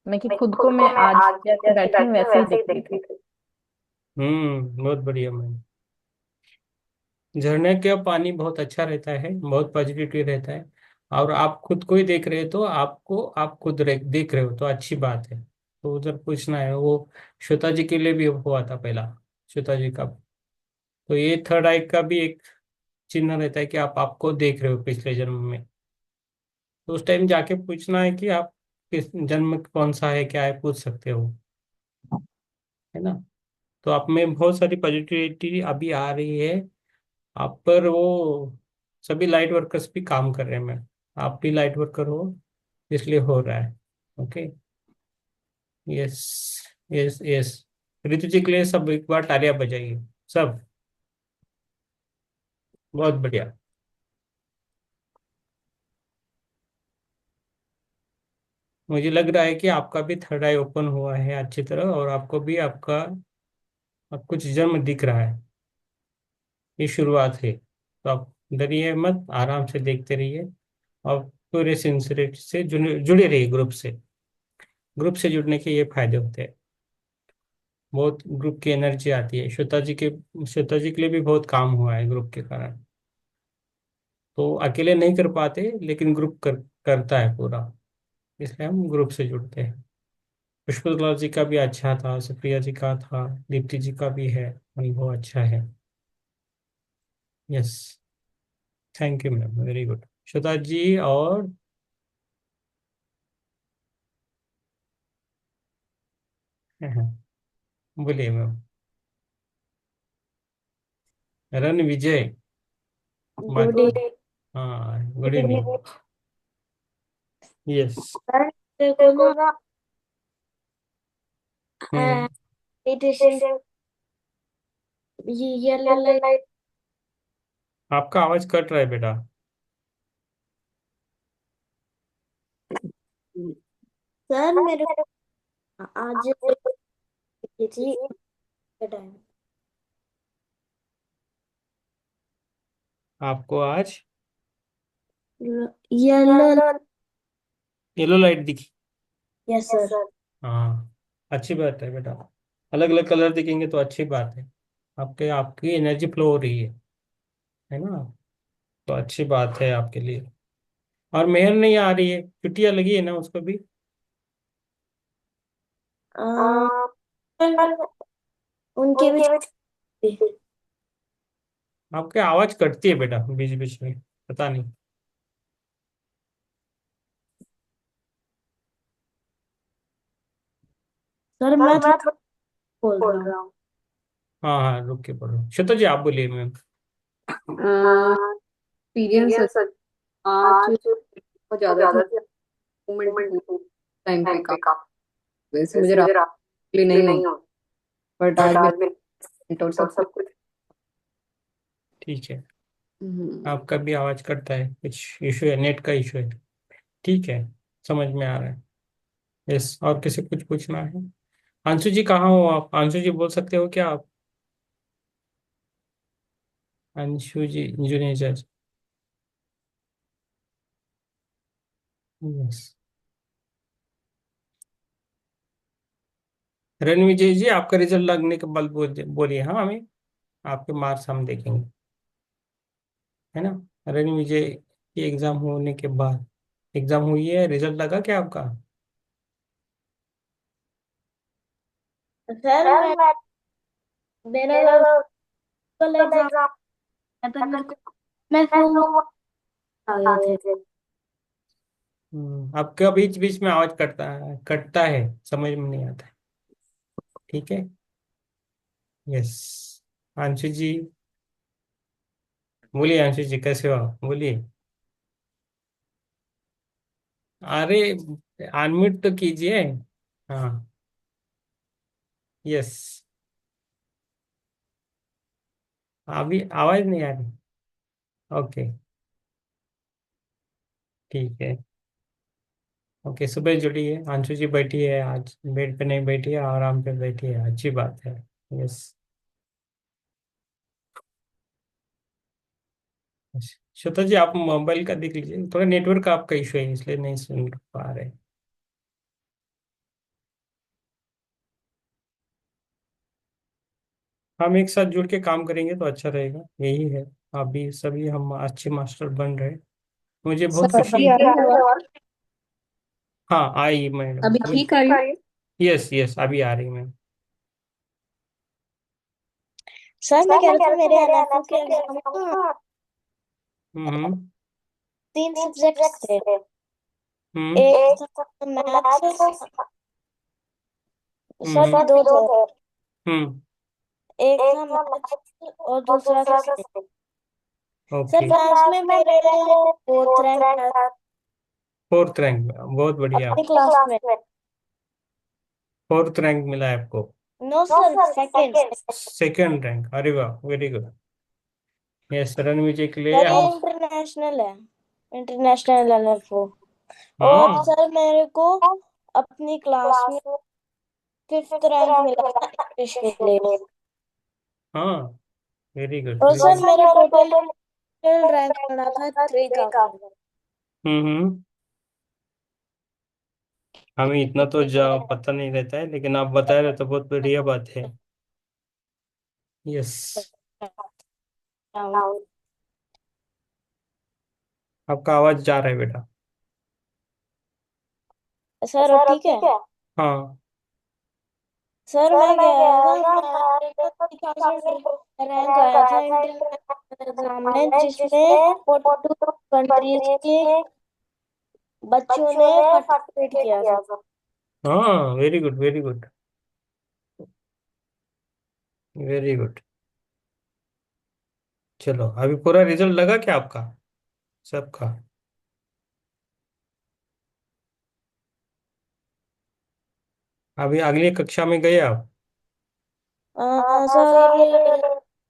मैं कि खुद को मैं आज जैसे बैठी हूँ वैसे ही दिख रही थी। बहुत बढ़िया मैम। झरने का पानी बहुत अच्छा रहता है, बहुत पॉजिटिविटी रहता है। और आप खुद को ही देख रहे हो तो आप खुद देख रहे हो तो अच्छी बात है। तो उधर पूछना है वो, श्वेता जी के लिए भी हुआ था पहला, श्वेता जी का। तो ये थर्ड आई का भी एक चिन्ह रहता है कि आप आपको देख रहे हो पिछले जन्म में। तो उस टाइम जाके पूछना है कि आप किस जन्म कौन सा है, क्या है, पूछ सकते हो, है ना। तो आप में बहुत सारी पॉजिटिविटी अभी आ रही है। आप पर वो सभी लाइट वर्कर्स भी काम कर रहे हैं मैम। आप भी लाइट वर्कर हो, इसलिए हो रहा है। Okay. Yes, yes, yes. Ritu ji के लिए सब एक बार तालियां बजाइए, सब। बहुत बढ़िया। मुझे लग रहा है कि आपका भी थर्ड आई ओपन हुआ है अच्छी तरह, और आपको भी आपका अब कुछ जन्म दिख रहा है। ये शुरुआत है, तो आप डरिए मत, आराम से देखते रहिए। और पूरे सिंसियरिटी से जुड़े रहिए ग्रुप से। ग्रुप से जुड़ने के ये फायदे होते हैं, बहुत ग्रुप की एनर्जी आती है। श्वेता जी के लिए भी बहुत काम हुआ है ग्रुप के कारण। तो अकेले नहीं कर पाते, लेकिन करता है पूरा, इसलिए हम ग्रुप से जुड़ते हैं। पुष्पकला जी का भी अच्छा था, सुप्रिया जी का था, दीप्ति जी का भी है, अनुभव अच्छा है। Yes. Thank you ma'am, very good. Shweta ji और बोलिए मैम। रन विजय गुड माथुर। हाँ, good evening. Evening yes. Sir. मेरे को ना हम्म। मेडिटेशन ये येलो लाइट। आपका आवाज कट रहा है बेटा। सर मेरे को आज ये थी टाइम आपको आज येलो। येलो लाइट दिखी। Yes sir. हाँ, अच्छी बात है बेटा। अलग अलग कलर दिखेंगे तो अच्छी बात है। आपके आपकी एनर्जी फ्लो हो रही है ना। तो अच्छी बात है आपके लिए। और मेहर नहीं आ रही है, छुट्टियां लगी है ना उसको भी। सर उनके भी आपकी आवाज कटती है बेटा बीच बीच में, पता नहीं। सर मैं थोड़ा बोल रहा हूँ। हाँ हाँ, रुक के पढ़ो। श्वेता जी आप बोलिए मैम। एक्सपीरियंस आज बहुत ज्यादा थी मोमेंट टाइम पे का। वैसे मुझे रात के लिए नहीं हुई, बट आज मेरे और सब कुछ। ठीक है। हम्म, आपका भी आवाज कटता है, कुछ इशू है, नेट का इशू है। ठीक है, समझ में आ रहा है। यस, और किसी कुछ पूछना है? अंशु जी कहाँ हो आप? अंशु जी बोल सकते हो क्या आप? अंशु जी जुनेजा जी। यस। रणविजय जी आपका रिजल्ट लगने के बाद बोलिए, हाँ हमें। आपके मार्क्स हम देखेंगे, है ना। रणविजय की एग्जाम होने के बाद, एग्जाम हुई है, रिजल्ट लगा क्या आपका? सर मैं मेरा कल एग्जाम था मेरे को। मैं फोन आ गए थे। आपका बीच बीच में आवाज कटता है, समझ में नहीं आता है। ठीक है। यस। अंशु जी बोलिए, अंशु जी कैसे हो आप? बोलिए। अरे, अनम्यूट तो कीजिए। हाँ। यस। अभी आवाज नहीं आ रही। ओके, ठीक है। ओके, सुबह जुड़ी है, अंशु जी बैठी है, आज बेड पे नहीं बैठी है, आराम पे बैठी है, अच्छी बात है। यस। श्वेता जी, आप मोबाइल का देख लीजिए, थोड़ा नेटवर्क का आपका इशू है इसलिए नहीं सुन पा रहे। हम एक साथ जुड़ के काम करेंगे तो अच्छा रहेगा, यही है। आप भी सभी हम अच्छे मास्टर बन रहे, मुझे बहुत सर खुशी अभी आ है। रही है आवाज? हाँ, आई मैडम अभी अभी। ठीक आ रही है? यस यस, अभी आ रही मैम। सर मैं कह रहा था मेरे एनएफओ के एग्जाम में हम्म 3 सब्जेक्ट्स थे। हम्म एक था मैथ्स, हम्म सॉरी 2 थे। हम्म एक था मैथ्स और दूसरा था सिविक्स। Sir okay. मैथ्स में मेरे 4th रैंक आया था फोर्थ रैंक, बहुत बढ़िया। अपनी क्लास में। फोर्थ रैंक मिला है आपको? No sir, second. Second rank, अरे वाह, वेरी गुड। यस, रणविजय के लिए सर ये हम। इंटरनेशनल है, इंटरनेशनल एनएफओ। और हाँ सर मेरे को अपनी क्लास में 5th रैंक मिला था इंग्लिश के लिए। हाँ, वेरी गुड और वेरी सर गुड। मेरा टोटल रैंक पड़ा था 3000। हम्म। हमें इतना तो पता नहीं रहता है, लेकिन आप बता रहे तो बहुत बढ़िया बात है। यस। आपका आवाज जा रहा है बेटा। सर अब ठीक है? हाँ। सर मैं कह रहा था मेरे को 3000 रैंक आया था इंटरनेशनल एग्जाम में, जिसमें 42 कंट्रीज के बच्चों ने पार्टिसिपेट किया था। हाँ, very good very good very good. चलो, अभी पूरा रिजल्ट लगा क्या आपका, सबका? अभी अगली कक्षा में गए आप? सर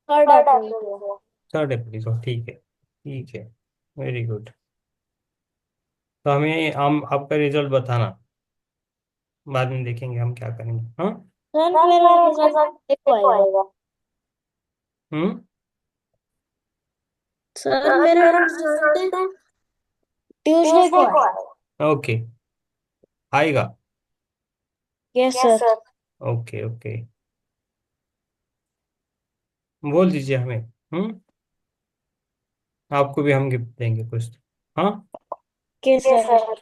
3rd अप्रैल को। 3 अप्रैल को, ठीक है ठीक है। Very good. तो हमें हम आपका रिजल्ट बताना, बाद में देखेंगे हम क्या करेंगे। हाँ। सर मेरा रिजल्ट देखो आएगा। हम्म। सर मेरा रिजल्ट ट्यूसडे को आएगा। ओके, आएगा। Yes sir. ओके ओके, बोल दीजिए हमें। आपको भी हम गिफ्ट देंगे कुछ तो। हाँ। Yes sir.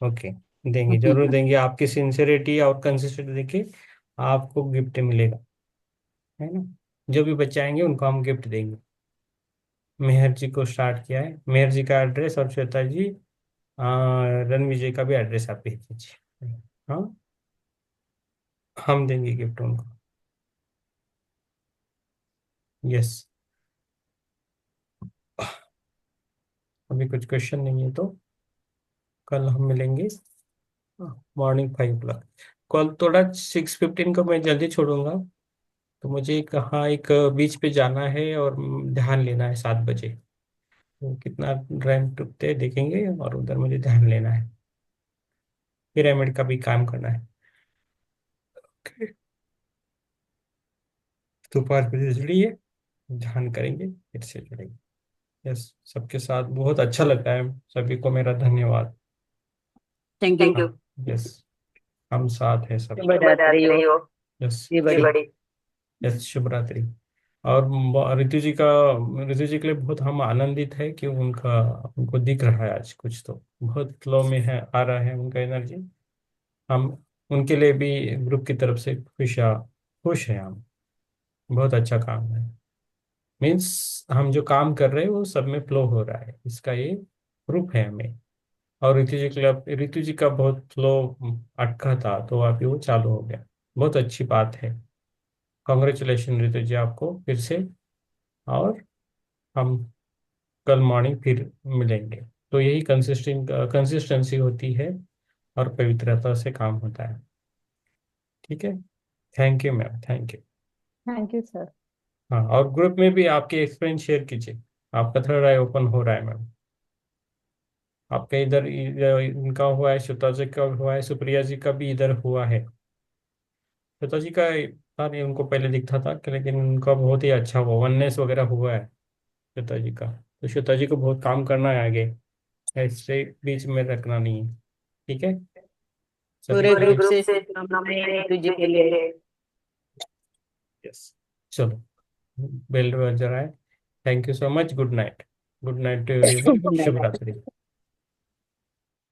ओके, देंगे, जरूर देंगे, आपकी सिंसियरिटी और कंसिस्टेंसी देखे आपको गिफ्ट मिलेगा, है ना। जो भी बच्चे आएंगे उनको हम गिफ्ट देंगे। मेहर जी को स्टार्ट किया है, मेहर जी का एड्रेस, और श्वेता जी रणविजय का भी एड्रेस आप भेज दीजिए। हाँ, हम देंगे गिफ्ट उनको। यस। अभी कुछ क्वेश्चन नहीं है तो कल हम मिलेंगे मॉर्निंग 5 o'clock। कल थोड़ा 6:15 को मैं जल्दी छोड़ूंगा, तो मुझे कहाँ एक बीच पे जाना है और ध्यान लेना है 7 बजे। तो कितना रैंक टूटते हैं देखेंगे, और उधर मुझे ध्यान लेना है, पिरामिड का भी काम करना है। Okay, तो 5 बजे जुड़िए, ध्यान करेंगे, फिर से जुड़ेंगे। यस, सबके साथ बहुत अच्छा लगता है, सभी को मेरा धन्यवाद। Thank you. यस, हम साथ हैं सब। शुभ रात्रि हो। यस। जी बड़ी। यस, शुभ रात्रि। और ऋतु जी के लिए बहुत हम आनंदित है कि उनको दिख रहा है आज कुछ तो, बहुत लो में है, आ रहा है उनका एनर्जी। हम उनके लिए भी ग्रुप की तरफ से खुश हैं हम। बहुत अच्छा काम है, मीन्स हम जो काम कर रहे हैं वो सब में फ्लो हो रहा है, इसका ये प्रूफ है हमें। और ऋतु जी का बहुत फ्लो अटका था, तो अभी वो चालू हो गया, बहुत अच्छी बात है। कॉन्ग्रेचुलेशन ऋतु जी आपको फिर से। और हम कल मॉर्निंग फिर मिलेंगे। तो यही कंसिस्टेंसी होती है और पवित्रता से काम होता है। ठीक है। Thank you ma'am, thank you. Thank you sir. हाँ, और ग्रुप में भी आपके एक्सपीरियंस शेयर कीजिए। आपका थर्ड आई ओपन हो रहा है मैम। आपका इधर इनका हुआ है, श्वेता जी का हुआ है, सुप्रिया जी का भी इधर हुआ है। श्वेता जी का पता नहीं, उनको पहले दिखता था लेकिन उनका बहुत ही अच्छा हुआ, वननेस वगैरह हुआ है श्वेता जी का। तो श्वेता जी को बहुत काम करना है आगे, ऐसे बीच में रखना नहीं है। ठीक है, सभी पूरे पूरे ग्रुप ग्रुप से से शुभकामनाएं नीतू जी नीतू के जी के लिए। लिए। यस, चलो, बेल बज रहा है। Thank you so much, good night. Good night to everyone, good शुभ नाइट। रात्रि।